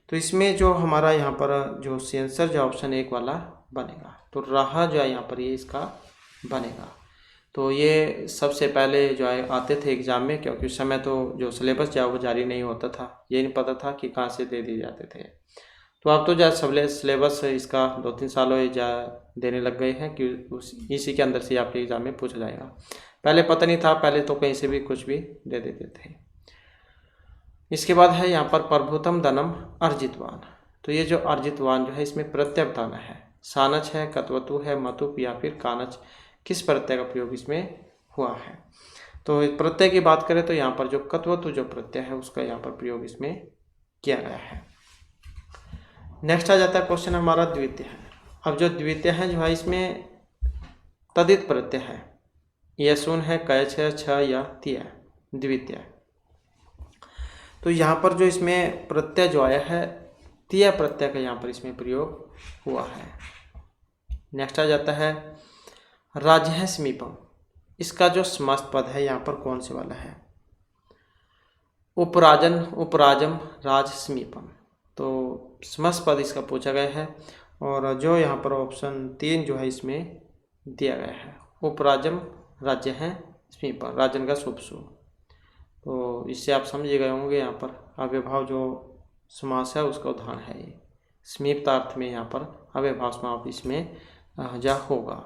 तो इसमें जो हमारा यहाँ पर जो आंसर जो ऑप्शन एक वाला बनेगा, तो रहा जो है यहाँ पर ये इसका बनेगा। तो ये सबसे पहले जो है आते थे एग्जाम में, क्योंकि उस समय तो जो सिलेबस जो है वो जारी नहीं होता था, ये नहीं पता था कि कहाँ से दे दिए जाते थे। तो अब तो जो सिलेबस इसका 2-3 साल हो जा देने लग गए हैं कि इसी के अंदर से आपके एग्जाम में पूछा जाएगा। पहले पता नहीं था, पहले तो कहीं से भी कुछ भी दे देते थे। इसके बाद है यहाँ पर प्रभुतम धनम अर्जितवान। तो ये जो अर्जितवान जो है इसमें प्रत्यय बताना है, सानच है, कत्वतु है, मतुप या फिर कानच, किस प्रत्यय का प्रयोग इसमें हुआ है। तो प्रत्यय की बात करें तो यहाँ पर जो कत्वतु जो प्रत्यय है उसका यहाँ पर प्रयोग इसमें किया गया है। नेक्स्ट आ जाता है क्वेश्चन हमारा द्वितीय है। अब जो द्वितीय है जो है इसमें तदित प्रत्यय है, यह सुन है, कयच है, छ या तिय, द्वितीय। तो यहाँ पर जो इसमें प्रत्यय जो आया है तिय प्रत्यय का यहाँ पर इसमें प्रयोग हुआ है। नेक्स्ट आ जाता है राज्य है समीपम। इसका जो समस्त पद है यहाँ पर कौन से वाला है, उपराजन, उपराजम, राज, समीपम। तो समस्त पद इसका पूछा गया है और जो यहाँ पर ऑप्शन 3 जो है इसमें दिया गया है, उपराजम, राज्य है, समीपम, राजन का शुभ शुभ। तो इससे आप समझ गए होंगे यहाँ पर अव्यभाव जो समास है उसका उदाहरण है ये, समीपतार्थ में यहाँ पर अव्यभाव समास इसमें जा होगा।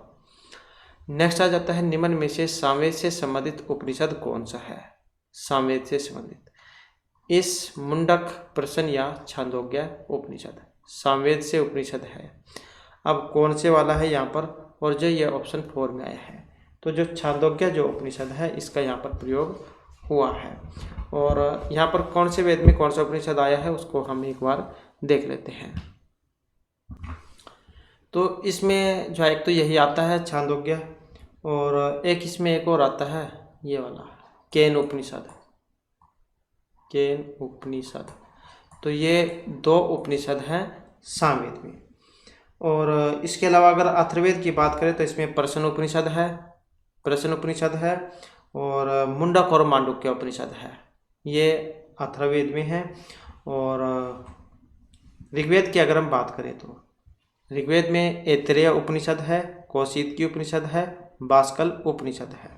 नेक्स्ट आ जाता है निम्न में से सामवेद से संबंधित उपनिषद कौन सा है, सामवेद से संबंधित, इस मुंडक, प्रश्न या छांदोग्य उपनिषद, सामवेद से उपनिषद है। अब कौन से वाला है यहाँ पर, और जो ये ऑप्शन 4 में आया है, तो जो छांदोग्य जो उपनिषद है इसका यहाँ पर प्रयोग हुआ है। और यहाँ पर कौन से वेद में कौन सा उपनिषद आया है उसको हम एक बार देख लेते हैं। तो इसमें जो है एक तो यही आता है छांदोग्य, और एक इसमें एक और आता है ये वाला केन उपनिषद, केन उपनिषद। तो ये 2 उपनिषद हैं सामवेद में। और इसके अलावा अगर अथर्ववेद की बात करें तो इसमें प्रश्न उपनिषद है, प्रश्न उपनिषद है, और मुंडक और मांडुक्य उपनिषद है, ये अथर्ववेद में है। और ऋग्वेद की अगर हम बात करें तो ऋग्वेद में ऐतरेय उपनिषद है, कौशिकी उपनिषद है, बाष्कल उपनिषद है।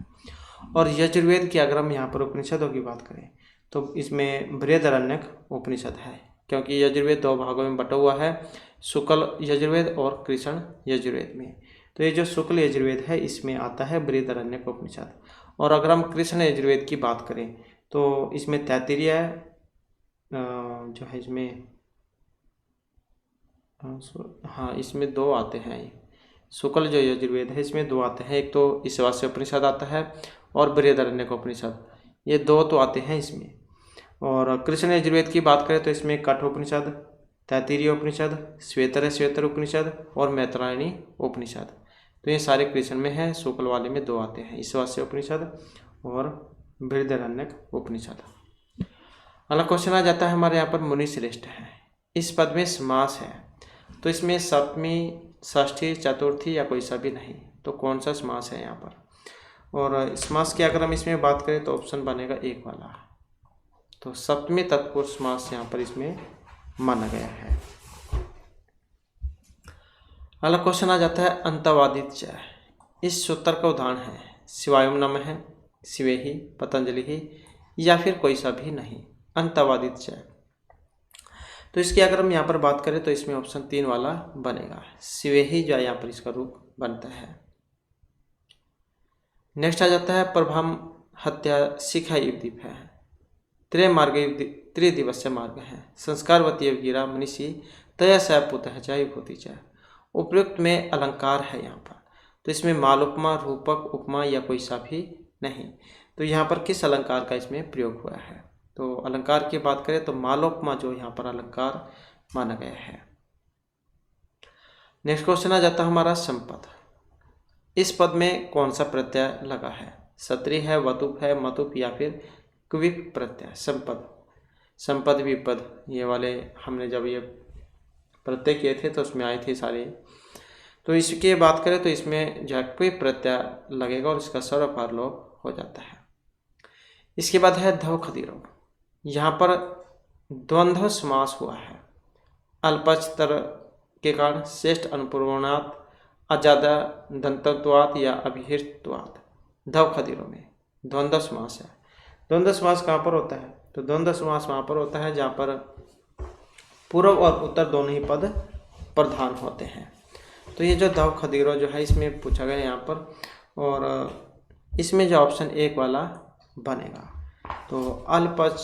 और यजुर्वेद की अगर हम यहाँ पर उपनिषदों की बात करें तो इसमें बृहदारण्यक उपनिषद है, क्योंकि यजुर्वेद 2 भागों में बटा हुआ है, शुक्ल यजुर्वेद और कृष्ण यजुर्वेद में। तो ये जो शुक्ल यजुर्वेद है इसमें आता है बृहदारण्यक उपनिषद। और अगर हम कृष्ण यजुर्वेद की बात करें तो इसमें तैत्तिरीय जो है इसमें हाँ इसमें दो आते हैं। शुक्ल जो यजुर्वेद है इसमें दो आते हैं, एक तो ईशावास्य उपनिषद आता है और बृहदारण्यक उपनिषद, ये दो तो आते हैं इसमें। और कृष्ण यजुर्वेद की बात करें तो इसमें कठोपनिषद, तैत्तिरीय उपनिषद, श्वेतर उपनिषद और मैत्रायणी उपनिषद। तो ये सारे कृष्ण में है, शुक्ल वाले में दो आते हैं, ईशावास्य उपनिषद और बृहदारण्यक उपनिषद। अगला क्वेश्चन आ जाता है हमारे यहाँ पर मुनि श्रेष्ठ है। इस पद में समास है, तो इसमें सप्तमी, षष्ठी, चतुर्थी या कोई सा भी नहीं, तो कौन सा समास है यहाँ पर। और समास की अगर हम इसमें बात करें तो ऑप्शन बनेगा एक वाला, तो सप्तमी तत्पुरुष समास यहाँ पर इसमें माना गया है। अगला क्वेश्चन आ जाता है अंतवादित च। इस सूत्र का उदाहरण है शिवायम नमः, शिवेहि, पतंजलि ही या फिर कोई सा भी नहीं, अंतवादित च। तो इसकी अगर हम यहाँ पर बात करें तो इसमें ऑप्शन 3 वाला बनेगा, शिवेहि जो है यहाँ पर इसका रूप बनता है। नेक्स्ट आ जाता है प्रभम हत्या शिखा युद्दीप है, त्रिदिवस्य मार्ग है, संस्कारवती गिरा मनीषी तया स पुतः च विभूति च। उपयुक्त में अलंकार है यहाँ पर, तो इसमें माल उपमा, रूपक उपमा या कोई सा भी नहीं। तो यहाँ पर किस अलंकार का इसमें प्रयोग हुआ है, तो अलंकार की बात करें तो मालोपमा जो यहाँ पर अलंकार माना गया है। नेक्स्ट क्वेश्चन आ जाता है हमारा संपद। इस पद में कौन सा प्रत्यय लगा है, सत्री है, वतुप है, मतुप या फिर क्विप प्रत्यय। संपद, संपद, विपद, ये वाले हमने जब ये प्रत्यय किए थे तो उसमें आए थे सारे। तो इसकी बात करें तो इसमें जो क्विप प्रत्यय लगेगा और इसका सर्वकार लोप हो जाता है। इसके बाद है धव खदीरो, यहाँ पर द्वंद्व समास हुआ है, अल्पचतर के कारण श्रेष्ठ अनुपूर्वनात्, अजादा दंतत्वात् या अभिहितत्वात्। धव खदीरों में द्वंद्व समास है। द्वंद्व समास कहाँ पर होता है, तो द्वंद्व समास वहाँ पर होता है जहाँ पर पूर्व और उत्तर दोनों ही पद प्रधान होते हैं। तो ये जो धव खदीरो जो है इसमें पूछा गया यहाँ पर, और इसमें जो ऑप्शन 1 वाला बनेगा, तो अल्पच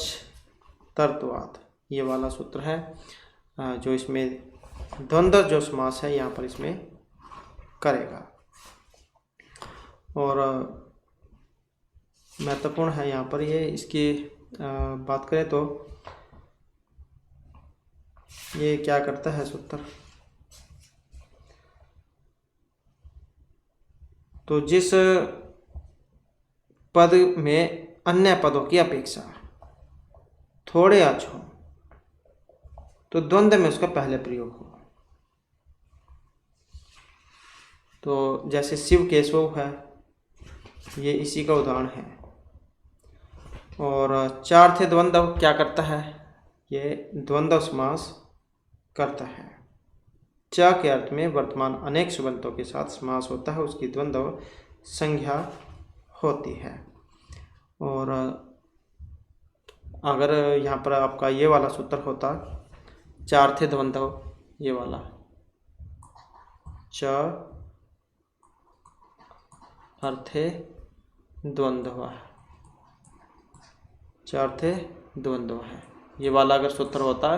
तत्वात् ये वाला सूत्र है जो इसमें द्वंद्व जो समास है यहाँ पर इसमें करेगा। और महत्वपूर्ण है यहाँ पर ये, इसकी बात करें तो ये क्या करता है सूत्र, तो जिस पद में अन्य पदों की अपेक्षा थोड़े अच हो तो द्वंद्व में उसका पहले प्रयोग हो। तो जैसे शिव केशव है, ये इसी का उदाहरण है। और चार थे द्वंद्व क्या करता है, ये द्वंद्व समास करता है। च के अर्थ में वर्तमान अनेक सुबंतों के साथ समास होता है, उसकी द्वंद्व संज्ञा होती है। और अगर यहाँ पर आपका ये वाला सूत्र होता, चार थे द्वंद्व, ये वाला च अर्थे द्वंद्व, चार थे द्वंद्व है, ये वाला अगर सूत्र होता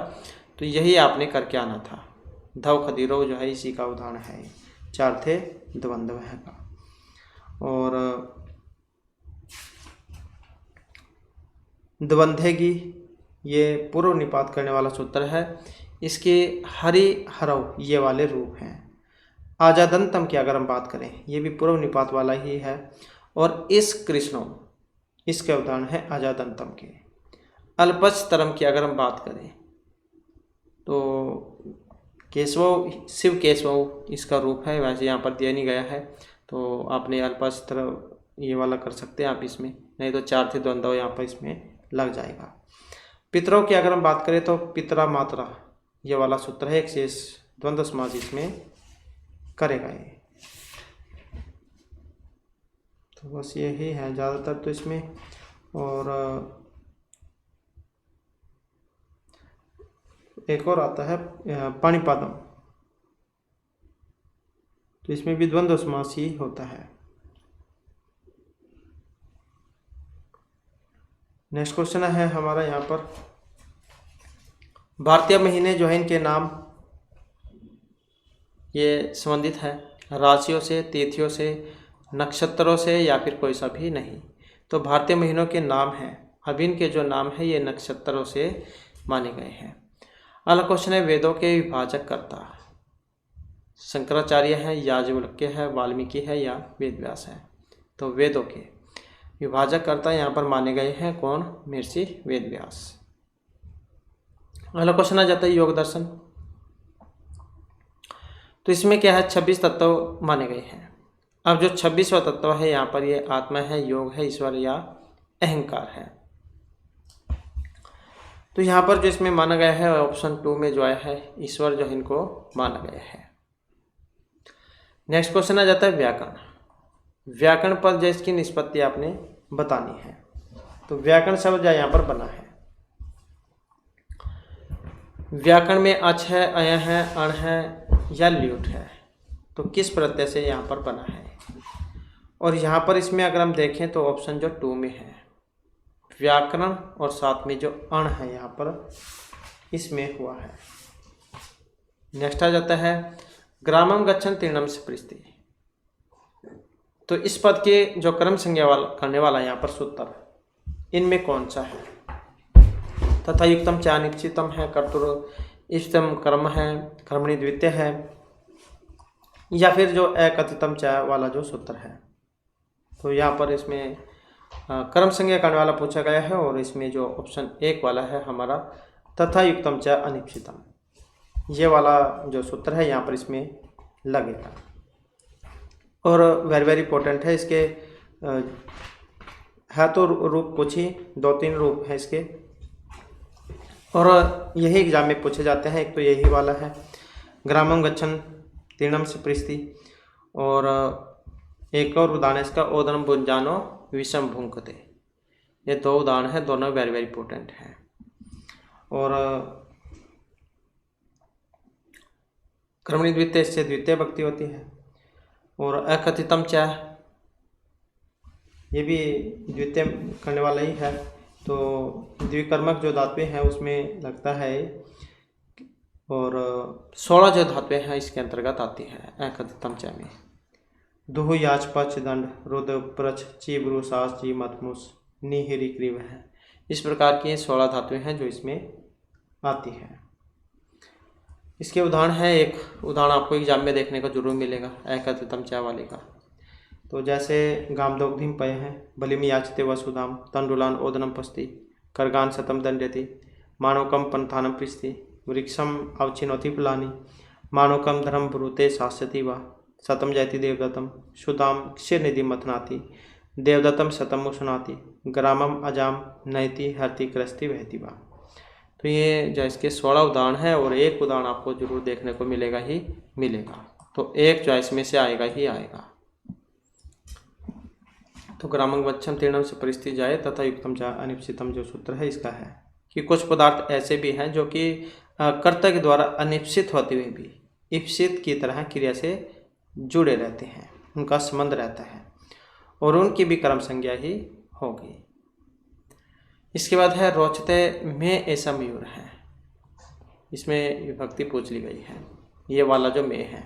तो यही आपने करके आना था। धव खदीरो जो है इसी का उदाहरण है, चार थे द्वंद्व है का। और द्वंद्वेगी ये पूर्व निपात करने वाला सूत्र है, इसके हरि हरव ये वाले रूप हैं। आजादंतम की अगर हम बात करें ये भी पूर्व निपात वाला ही है, और इस कृष्णों इसके उदाहरण है आजादंतम के। अल्पचतरम की अगर हम बात करें तो केशव, शिव केशव इसका रूप है, वैसे यहाँ पर दिया नहीं गया है, तो आपने अल्पचतर ये वाला कर सकते हैं आप इसमें, नहीं तो चार थे द्वंद्व यहाँ पर इसमें लग जाएगा। पितरों की अगर हम बात करें तो पितरा मात्रा ये वाला सूत्र है, एक शेष द्वंद्व समास इसमें करेगा ये। तो बस यही है ज़्यादातर तो इसमें। और एक और आता है पाणिपादम, तो इसमें भी द्वंद्व समास ही होता है। नेक्स्ट क्वेश्चन है हमारा यहाँ पर, भारतीय महीने जो है इनके नाम ये संबंधित है राशियों से, तिथियों से, नक्षत्रों से या फिर कोई सा भी नहीं। तो भारतीय महीनों के नाम हैं, अब इनके जो नाम है ये नक्षत्रों से माने गए हैं। अगला क्वेश्चन है, वेदों के विभाजक कर्ता शंकराचार्य है, याज्ञवल्क्य है, वाल्मीकि है या वेदव्यास है। तो वेदों के विभाजक कर्ता यहाँ पर माने गए हैं कौन, महर्षि वेदव्यास। अगला क्वेश्चन आ जाता है योग दर्शन। तो इसमें क्या है, 26 तत्व माने गए हैं। अब जो 26वां तत्व है यहाँ पर ये आत्मा है, योग है, ईश्वर या अहंकार है। तो यहाँ पर जो इसमें माना गया है ऑप्शन 2 में जो आया है ईश्वर जो इनको माना गया है। नेक्स्ट क्वेश्चन आ जाता है व्याकरण। व्याकरण पर जो इसकी निष्पत्ति आपने बतानी है। तो व्याकरण शब्द जो यहाँ पर बना है, व्याकरण में अच है, अय है, अण है या ल्यूट है। तो किस प्रत्यय से यहाँ पर बना है। और यहाँ पर इसमें अगर हम देखें तो ऑप्शन जो 2 में है व्याकरण और साथ में जो अण है यहाँ पर इसमें हुआ है। नेक्स्ट आ जाता है ग्रामम गच्छन् तीर्णम से पृष्ठि। तो इस पद के जो कर्म संज्ञा करने वाला यहाँ पर सूत्र इनमें कौन सा है। तथा युक्तम च अनिश्चितम है, कर्तुर इष्टतम कर्म है, कर्मणि द्वितीय है या फिर जो अकथितम च वाला जो सूत्र है। तो यहाँ पर इसमें कर्म संज्ञा करने वाला पूछा गया है और इसमें जो ऑप्शन 1 वाला है हमारा तथा युक्तम च अनिश्चितम, ये वाला जो सूत्र है यहाँ पर इसमें लगेगा। और वेरी वेरी इंपॉर्टेंट है, इसके है तो रूप पूछी 2-3 रूप है इसके और यही एग्जाम में पूछे जाते हैं। एक तो यही वाला है ग्रामम गच्छन् तीर्णम से पृष्ठि और एक और उदाहरण इसका ओदनम भुंजानो विषम भुंकते। ये 2 उदाहरण है, दोनों वेरी वेरी इंपॉर्टेंट हैं। और कर्मणि द्वितीय से द्वितीय भक्ति होती है और अकथितम च ये भी द्वितीय करने वाला ही है। तो द्विकर्मक जो धातुएं हैं उसमें लगता है और 16 जो धातुएं हैं इसके अंतर्गत आती है अकथितम च में। दुहु याच पच दंड रुद्र प्रच ची ब्रु सास जी मतमुस निहिरी क्रीव है। इस प्रकार की 16 धातुएं हैं जो इसमें आती है। इसके उदाहरण है, एक उदाहरण आपको एग्जाम में देखने को जरूर मिलेगा अकथितम च वाले का। तो जैसे गामदोग्धिम पय है, बलिम याचते वसुधाम, तंडुलान ओदनम पस्ति, करगान शतम दंडयति, मानवकम पंथानम पृष्ठि, वृक्षम अवचिनोति फुलानी, मानवकम धर्म ब्रूते शास्यति वा, शतम जयति देवदत्तम, सुदाम क्षीरनिधि मथनाति, देवदत्तम शतम मुसनाति, ग्रामम अजाम नयति हरति क्रस्ति वहति वा। तो ये जो इसके 16 उदाहरण है और एक उदाहरण आपको जरूर देखने को मिलेगा ही मिलेगा। तो एक चॉइस में से आएगा ही आएगा। तो ग्रामम गच्छन् तीर्णम से परिस्थिति जाए तथा युक्तम च अनिश्चितम जो सूत्र है इसका है कि कुछ पदार्थ ऐसे भी हैं जो कि कर्ता के द्वारा अनिश्चित होते हुए भी इप्सित की तरह क्रिया से जुड़े रहते हैं, उनका संबंध रहता है और उनकी भी कर्म संज्ञा ही होगी। इसके बाद है रोचते में ऐसा मयूर है, इसमें विभक्ति पूछ ली गई है, ये वाला जो में है।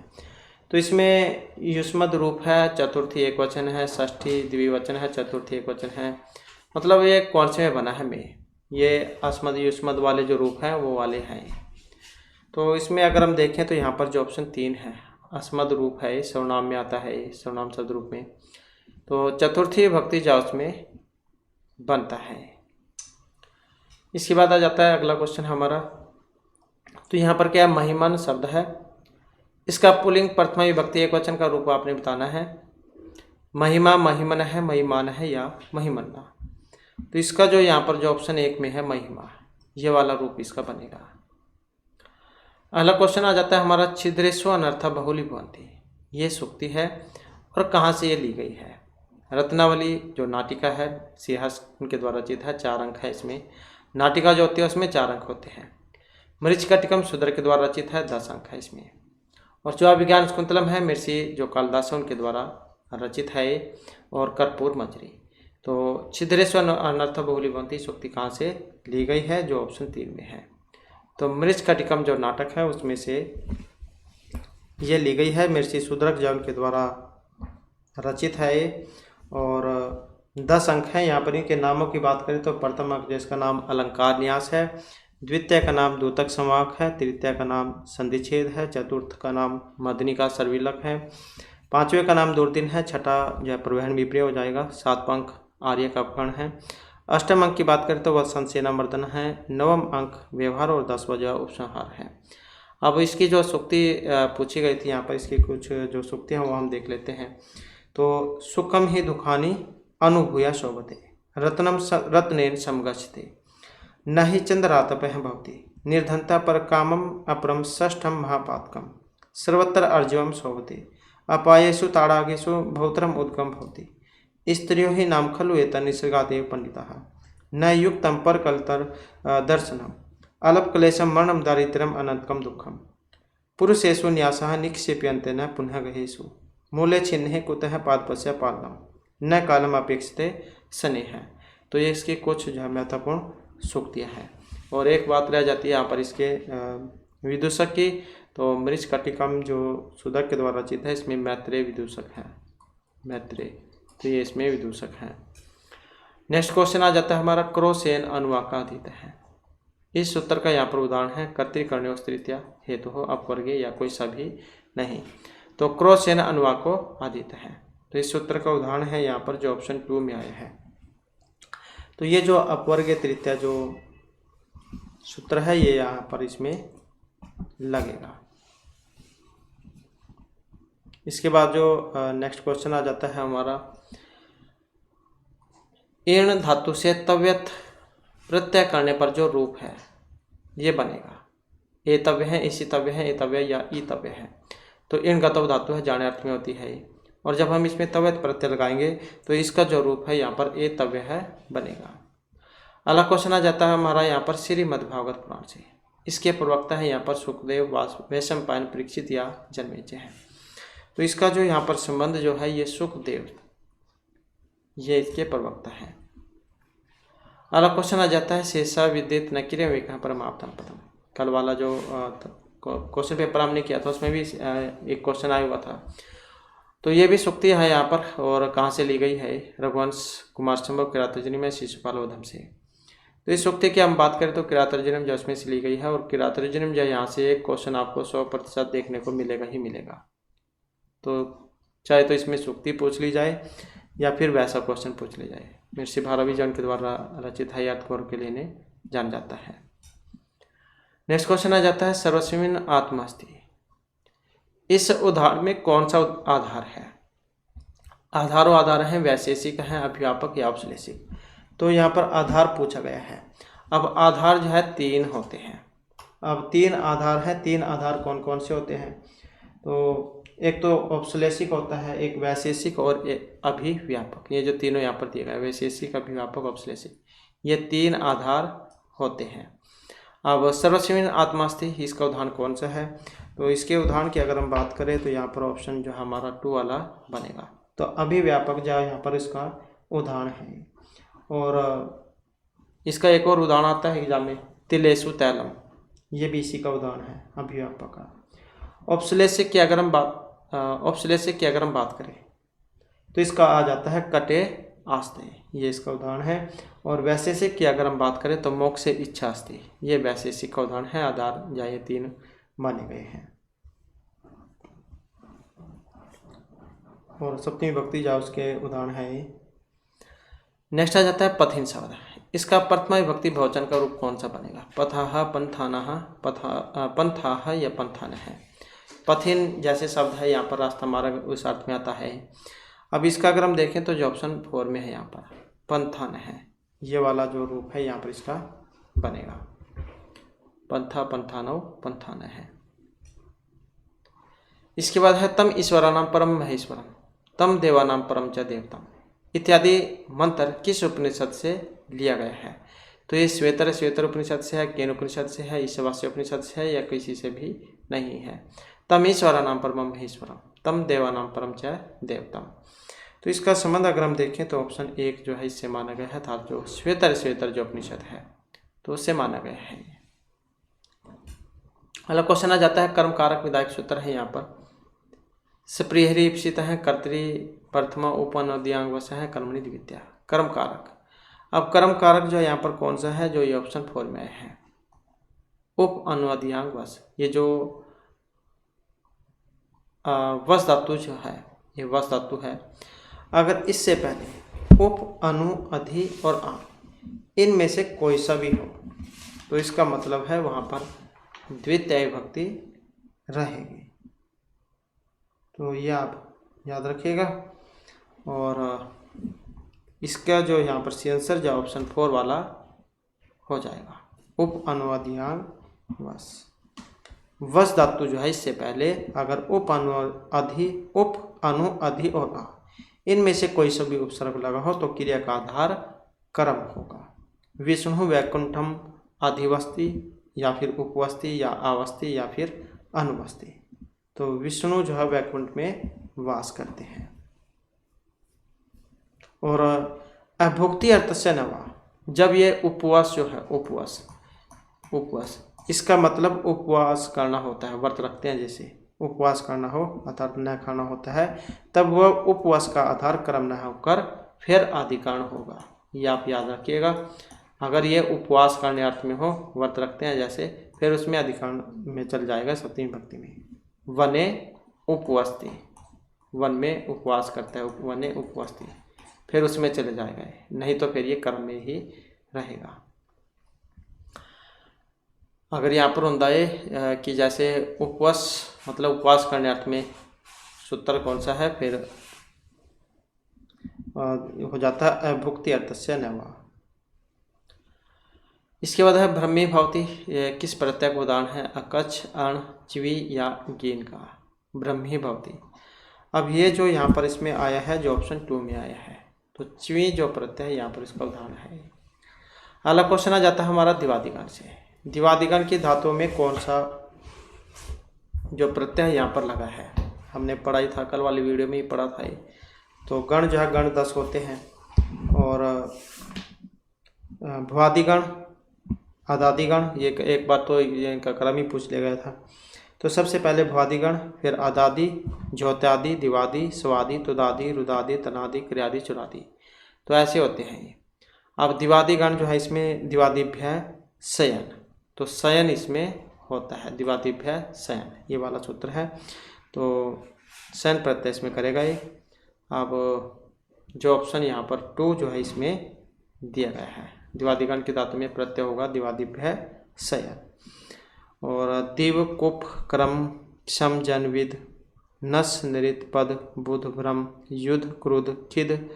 तो इसमें युष्मद रूप है, चतुर्थी एक वचन है, षष्ठी द्विवचन है, चतुर्थी एक वचन है। मतलब ये कौन से में बना है में, ये अस्मद युष्मद वाले जो रूप हैं वो वाले हैं। तो इसमें अगर हम देखें तो यहाँ पर जो ऑप्शन 3 है अस्मद रूप है, सर्वनाम में आता है, सर्वनाम शब्द रूप में। तो चतुर्थी भक्ति जा उसमें बनता है। इसके बाद आ जाता है अगला क्वेश्चन हमारा। तो यहाँ पर क्या महिमन शब्द है, इसका पुल्लिंग प्रथमा विभक्ति एक वचन का रूप आपने बताना है। महिमा महिमन है, महिमान है या महिमन्ना। तो इसका जो यहाँ पर जो ऑप्शन 1 में है महिमा, ये वाला रूप इसका बनेगा। अगला क्वेश्चन आ जाता है हमारा छिद्रेश्व अनर्था बहुली भवन्ति। ये सूक्ति है और कहाँ से ये ली गई है। रत्नावली जो नाटिका है सिंहासन के द्वारा रचित है, 4 अंक है इसमें। नाटिका जो होती है उसमें 4 अंक होते हैं। मृच्छकटिकम शूद्र के द्वारा रचित है, 10 अंक है इसमें। और जो अभिज्ञान शाकुंतलम है महर्षि जो कालिदास है उनके द्वारा रचित है ये, और कर्पूर मंजरी। तो छिद्रेश्वर अनर्थ बहुली भवंती सूक्ति कहाँ से ली गई है, जो ऑप्शन 3 में है। तो मृच्छकटिकम जो नाटक है उसमें से ये ली गई है, महर्षि शूद्रक जैन के द्वारा रचित है ये, और 10 अंक हैं। यहाँ पर इनके नामों की बात करें तो प्रथम अंक जिसका नाम अलंकार न्यास है, द्वितीय का नाम द्योतक संवाहक है, तृतीय का नाम संधिच्छेद है, चतुर्थ का नाम मदनी का सर्विलक है, पांचवें का नाम दुर्दिन है, छठा जो प्रवहन विप्रिय हो जाएगा, 7वां अंक आर्य का अपकरण है, अष्टम अंक की बात करें तो वह संसेना मर्दन है, 9वां अंक व्यवहार और 10वां जो उपसंहार है। अब इसकी जो सूक्ति पूछी गई थी यहाँ पर, इसकी कुछ जो सूक्ति हैं वो हम देख लेते हैं। तो सुखम ही दुखानी अनुभूया शोभते, रत्नम रत्नेन समगच्छते, न ही चंद्रातपः भवति, निर्धनता पर कामम अपरम षष्ठम महापातकम, सर्वत्र अर्जवम शोभते, अपायेषु ताड़ागेषु भौतरम उद्गम भवति, स्त्रियो ही नाम खलु एतन् निसर्गादेव पंडिताः, न युक्तम पर कलतर दर्शनम, अलप क्लेशम मरणम दारिद्र्यम अनंतकम दुखम, पुरुषेषु न्यासः निक्षेप्यन्ते न पुनः गहेषु, मूले छिन्ने कुतः पादपस्य पालनम, न कालम अपेक्षते स्नेह। तो ये इसकी कुछ जो महत्वपूर्ण सूक्तियाँ हैं। और एक बात रह जाती है यहाँ पर इसके विदूषक की, तो मृच्छकटिकम जो शूद्रक के द्वारा रचित है इसमें मैत्रेय विदूषक है, मैत्रेय, तो ये इसमें विदूषक हैं। नेक्स्ट क्वेश्चन आ जाता है हमारा, क्रोसेन अनुवाकाधीत है। इस सूत्र का यहाँ पर उदाहरण है, कर्तृकर्ण्यो स्त्रीत्या हेतु हो अपवर्गीय या कोई सभी नहीं। तो क्रोसेन अनुवाको आदित है, तो इस सूत्र का उदाहरण है यहाँ पर जो ऑप्शन 2 में आया है। तो ये जो अपवर्गीय तृतीया जो सूत्र है ये यहाँ पर इसमें लगेगा। इसके बाद जो नेक्स्ट क्वेश्चन आ जाता है हमारा, ईर्ण धातु से तव्यत प्रत्यय करने पर जो रूप है ये बनेगा, ए तव्य है, इसी तव्य है, ए तव्य या ई तव्य है। तो ईर्ण गतव धातु है, जाने अर्थ में होती है ये, और जब हम इसमें तव्यत प्रत्यय लगाएंगे तो इसका जो रूप है यहाँ पर ए तव्य है बनेगा। अगला क्वेश्चन आ जाता है हमारा यहाँ पर श्रीमद्भागवत पुराण से। इसके प्रवक्ता है यहाँ पर सुखदेव, वैशंपायन, परीक्षित या जन्मेजय है। तो इसका जो यहाँ पर संबंध जो है ये सुखदेव, ये इसके प्रवक्ता है। अगला क्वेश्चन आ जाता है, शेषा विद्युत नकिरे विकः परमाप्तम पदम। कल वाला जो क्वेश्चन पेपर हमने किया था उसमें भी एक क्वेश्चन आया हुआ था। तो ये भी सूक्ति है यहाँ पर, और कहाँ से ली गई है, रघुवंश कुमार संभव किरातर्जुनी में शिशुपाल वधम से। तो इस सूक्ति की हम बात करें तो किरातर्जुनीम जो उसमें से ली गई है, और किरातर्जुनीम जो यहाँ से एक क्वेश्चन आपको 100% देखने को मिलेगा ही मिलेगा। तो चाहे तो इसमें सूक्ति पूछ ली जाए या फिर वैसा क्वेश्चन पूछ ली जाए। महर्षि भारवी जैन के द्वारा रचित है, अर्थ के लिए इन्हें जान जाता है। नेक्स्ट क्वेश्चन आ जाता है, सर्वस्मिन् आत्मास्ति। इस उदाहरण में कौन सा आधार है? आधारों आधार हैं, वैशेषिक हैं, अभिव्यापक या औपश्लेषिक। तो यहाँ पर आधार पूछा गया है। अब आधार जो है 3 होते हैं। अब 3 आधार हैं। 3 आधार कौन कौन से होते हैं? तो एक तो औपश्लेषिक होता है, एक वैशेषिक और एक अभिव्यापक। ये जो तीनों यहाँ पर दिए गए, वैशेषिक, अभिव्यापक, औपश्लेषिक, ये 3 आधार होते हैं। अब सर्वस्मिन् आत्मास्ति, इसका उदाहरण कौन सा है? तो इसके उदाहरण की अगर हम बात करें तो यहाँ पर ऑप्शन जो हमारा 2 वाला बनेगा। तो अभिव्यापक जो यहाँ पर इसका उदाहरण है। और इसका एक और उदाहरण आता है एग्जाम में, तिलेषु तैलम, ये भी इसी का उदाहरण है, अभिव्यापक का। औपश्लेषिक की अगर हम बात करें तो इसका आ जाता है कटे आस्ते, ये इसका उदाहरण है। और वैशेषिक की अगर हम बात करें तो मोक्ष इच्छा आस्ते, ये वैशेषिक का उदाहरण है। आधार या ये 3 माने गए हैं। और सप्तमी विभक्ति जा उसके उदाहरण है ये। नेक्स्ट आ जाता है पथिन शब्द। इसका प्रथमा विभक्ति बहुवचन का रूप कौन सा बनेगा? पथाह, पंथानः, पंथाह या पंथान है। पथिन जैसे शब्द है यहाँ पर रास्ता मार्ग, उस अर्थ में आता है। अब इसका अगर हम देखें तो जो ऑप्शन 4 में है यहाँ पर पंथान है, ये वाला जो रूप है यहाँ पर इसका बनेगा। पंथा, पंथानो, पंथान है। इसके बाद है तम ईश्वराणाम परम महेश्वरम, तम देवानाम परम च देवतम इत्यादि मंत्र किस उपनिषद से लिया गया है? तो ये श्वेतर उपनिषद से है, केन उपनिषद से है, ईशावास्य उपनिषद से है, या किसी से भी नहीं है। तम ईश्वराणां परमं महेश्वरम, तम देवानां परम च देवतम। तो इसका संबंध अगर हम देखें तो ऑप्शन 1 जो है इससे माना गया है, था जो श्वेतर जो उपनिषद है तो उससे माना गया है। अगला क्वेश्चन आ जाता है कर्म कारक विधायक सूत्र है यहाँ पर। सप्रियहरी ईप्सित है, कर्तरी प्रथमा उपनद्यांग वश है, कर्मणि द्वितीया। कर्म कारक, अब कर्म कारक जो है यहाँ पर कौन सा है, जो ये ऑप्शन 4 में है, उप अनुअधियांग वश। ये जो वश धातु जो है, ये वश धातु है। अगर इससे पहले उप अनु अधि और आ इनमें से कोई सा भी हो तो इसका मतलब है वहाँ पर द्वितीय विभक्ति रहेगी। तो ये आप याद रखिएगा। और इसका जो यहाँ पर सी आंसर जो ऑप्शन 4 वाला हो जाएगा, उप अनुअधियांग वश। वश धातु जो है इससे पहले अगर उप अनु अधि और आ इनमें से कोई सा भी उपसर्ग लगा हो तो क्रिया का आधार कर्म होगा। विष्णु वैकुंठम अधिवस्ति, या फिर उपवस्ति, या आवस्ति, या फिर अनुवस्ति। तो विष्णु जो है वैकुंठ में वास करते हैं। और अभुक्ति अर्थ से नवा, जब ये उपवास जो है, उपवास इसका मतलब उपवास करना होता है, व्रत रखते हैं जैसे उपवास करना हो अर्थात न खाना होता है, तब वह उपवास का आधार कर्म न होकर फिर आदिकरण होगा। ये आप याद रखिएगा। अगर ये उपवास करने अर्थ में हो, व्रत रखते हैं जैसे, फिर उसमें अधिकरण में चल जाएगा सप्तमी भक्ति में। वने उपवस्ति, वन में उपवास करता है, वने उपवस्ति, फिर उसमें चले जाएगा, नहीं तो फिर ये कर्म में ही रहेगा। अगर यहाँ पर होता है कि जैसे उपवास मतलब उपवास करने अर्थ में सूत्र कौन सा है, फिर हो जाता है अभुक्ति अर्थ से नवा। इसके बाद है ब्रह्मी भवती, किस प्रत्यय का उदाहरण है, अकच, अण, च्वी या गेन का। ब्रह्मी भवती, अब ये जो यहाँ पर इसमें आया है जो ऑप्शन 2 में आया है, तो च्वी जो प्रत्यय है यहाँ पर इसका उदाहरण है। अगला क्वेश्चन आ जाता है हमारा दिवादिगण से। दिवादिगण की धातुओं में कौन सा जो प्रत्यय यहाँ पर लगा है, हमने पढ़ाई था कल वाली वीडियो में ही पढ़ा था ये। तो गण जो है गण 10 होते हैं, और भवादिगण, आदादिगण, ये एक बार तो इनका क्रम ही पूछ लिया गया था। तो सबसे पहले भवादिगण, फिर आदादि, ज्योत्यादि, दिवादि, स्वादि, तुदादि, रुदादि, तनादि, क्रियादि, चुरादि। तो ऐसे होते हैं ये। अब दिवादिगण जो है इसमें दिवादिभ्य शयन, तो शयन इसमें होता है, दिवादिभ्य शयन, ये वाला सूत्र है। तो शयन प्रत्यय इसमें करेगा ये। अब जो ऑप्शन यहाँ पर 2 जो है इसमें दिया गया है, दिवादिगण की धातु में प्रत्यय होगा दिवादिभ्य शयन। और दिव, कुप, क्रम, क्षम, जनविद, नस, नृत, पद, बुध, भ्रम, युद्ध, क्रुद्ध, खिद,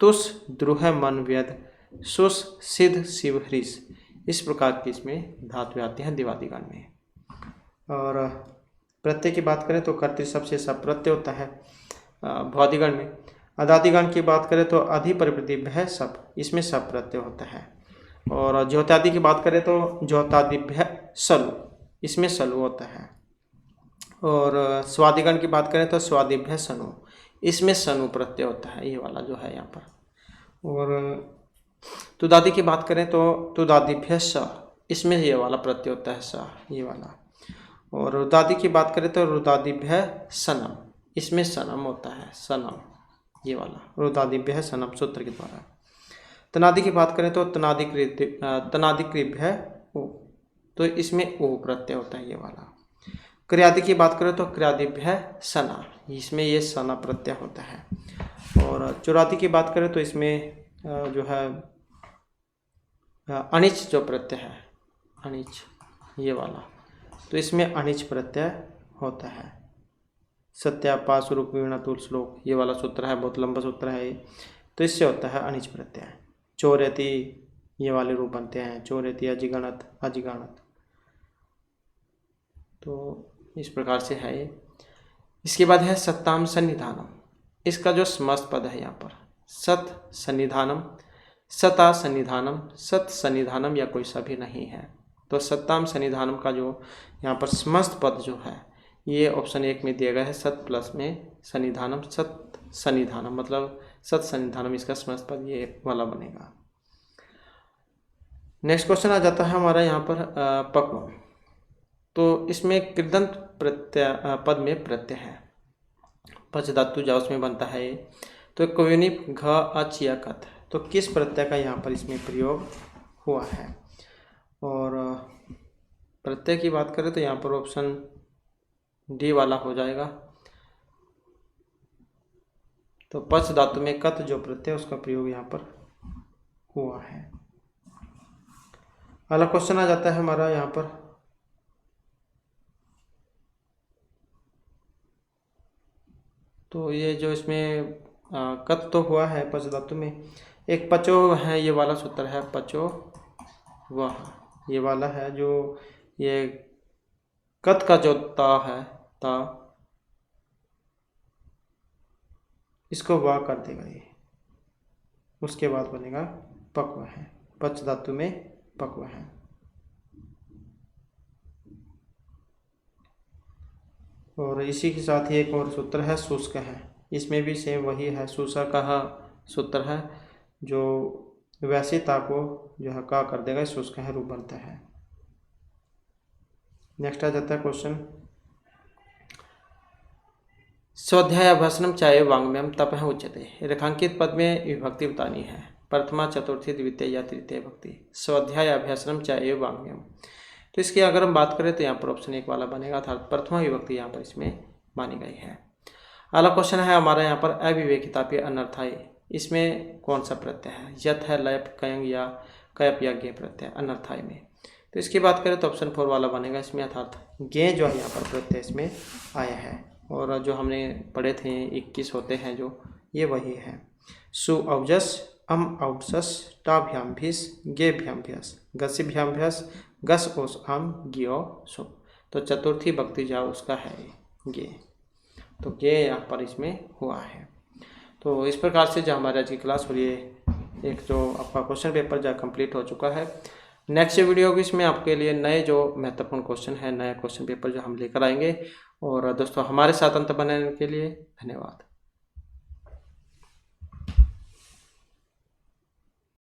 तुष, द्रुह, मन, व्यद, सुस, सिद्ध, शिव, हृष, इस प्रकार की इसमें धातु आती हैं दिवादिगण में। और प्रत्यय की बात करें तो कर्तृ सबसे सब प्रत्यय होता है भवादिगण में। अदादिगण की बात करें तो अधि परिप्रतिभ्य सब, इसमें सब प्रत्यय होता है। और ज्योत्यादि की बात करें तो ज्योतादिभ्य सलु, इसमें सलु होता है। और स्वादिगण की बात करें तो स्वादिभ्य सनु, इसमें सनु प्रत्यय होता है, ये वाला जो है यहाँ पर। और तुदादि की बात करें तो तुदादिभ्य स, इसमें ये वाला प्रत्यय होता है स, ये वाला। और रुदादि की बात करें तो रुदादिभ्य सनम, इसमें सनम होता है, सनम, ये वाला रुदादिभ्य सनम सूत्र के द्वारा। तनादि की बात करें तो तनादिकृभ्य उ, तो इसमें उ प्रत्यय होता है, ये वाला। क्रियादि की बात करें तो क्रियादिभ्य सना, इसमें ये सना प्रत्यय होता है। और चुरादि की बात करें तो इसमें जो है अनिच जो प्रत्यय है, अनिच, ये वाला, तो इसमें अनिच प्रत्यय होता है। सत्यापा स्वरूप वीणा तुल श्लोक, ये वाला सूत्र है, बहुत लंबा सूत्र है ये, तो इससे होता है अनिच प्रत्यय। चोरयति, ये वाले रूप बनते हैं, चोरयति, अजिगणत, अजिगणत, तो इस प्रकार से है ये। इसके बाद है सत्ताम सन्निधानम, इसका जो समस्त पद है यहाँ पर, सत सन्निधानम, सता सन्निधानम, सत सन्निधानम या कोई सा भी नहीं है। तो सत्ताम सन्निधानम का जो यहाँ पर समस्त पद जो है ये ऑप्शन 1 में दिया गया है। सत प्लस में सन्निधानम, सत सन्निधानम मतलब सत सन्निधानम, इसका समास पद ये वाला बनेगा। नेक्स्ट क्वेश्चन आ जाता है हमारा यहाँ पर पक्वम। तो इसमें कृदंत प्रत्यय पद में प्रत्यय है, पच धातु जा उसमें बनता है ये। तो क्विनी घ अच या कथ, तो किस प्रत्यय का यहाँ पर इसमें प्रयोग हुआ है? और प्रत्यय की बात करें तो यहाँ पर ऑप्शन डी वाला हो जाएगा। तो पच धातु में कथ जो प्रत्यय उसका प्रयोग यहाँ पर हुआ है। अगला क्वेश्चन आ जाता है हमारा यहाँ पर तो ये जो इसमें कथ तो हुआ है पच धातु में, एक पचो है ये वाला सूत्र है, पचो वह ये वाला है। जो ये कथ का जो ता है, ता इसको वाह कर देगा ये, उसके बाद बनेगा पक्व है, पच धातु में पक्व है। और इसी के साथ ही एक और सूत्र है शुष्क है, इसमें भी सेम वही है, शुष्क का सूत्र है जो वैसे ता को जो है का कर देगा, शुष्क है रूप बनता है। नेक्स्ट आ जाता है क्वेश्चन स्वाध्याय भाषणम चाहे वांग्मयम तपः उच्यते। रेखांकित पद में विभक्ति बतानी है, प्रथमा चतुर्थी द्वितीय या तृतीय भक्ति। स्वाध्याय अभ्यासनम चाहे वांग्मयम, तो इसकी अगर हम बात करें तो यहाँ पर ऑप्शन 1 वाला बनेगा, अर्थात प्रथमा विभक्ति यहाँ पर इसमें मानी गई है। अगला क्वेश्चन है हमारा यहाँ पर अविवेकिता पे अनर्थाई, इसमें कौन सा प्रत्यय है? यथ है, लयप, कयंग या कयप या गे प्रत्यय अनर्थाई में। तो इसकी बात करें तो ऑप्शन 4 वाला बनेगा इसमें, अर्थात गे जो है यहाँ पर प्रत्यय इसमें आया है। और जो हमने पढ़े थे 21 होते हैं जो, ये वही है। सु औजस, अम औजस, टाभ्याम भीस, गे भ्याम भ्यस, गसिभ्याम भ्यस, गस ओस आम गियो सु। तो चतुर्थी भक्ति जाओ उसका है गे, तो गे यहाँ पर इसमें हुआ है। तो इस प्रकार से जो हमारे आज की क्लास हो रही है, एक जो आपका क्वेश्चन पेपर जो कंप्लीट हो चुका है। नेक्स्ट वीडियो की इसमें आपके लिए नए जो महत्वपूर्ण क्वेश्चन है, नया क्वेश्चन पेपर जो हम लेकर आएंगे। और दोस्तों हमारे साथ अंत बनाने के लिए धन्यवाद।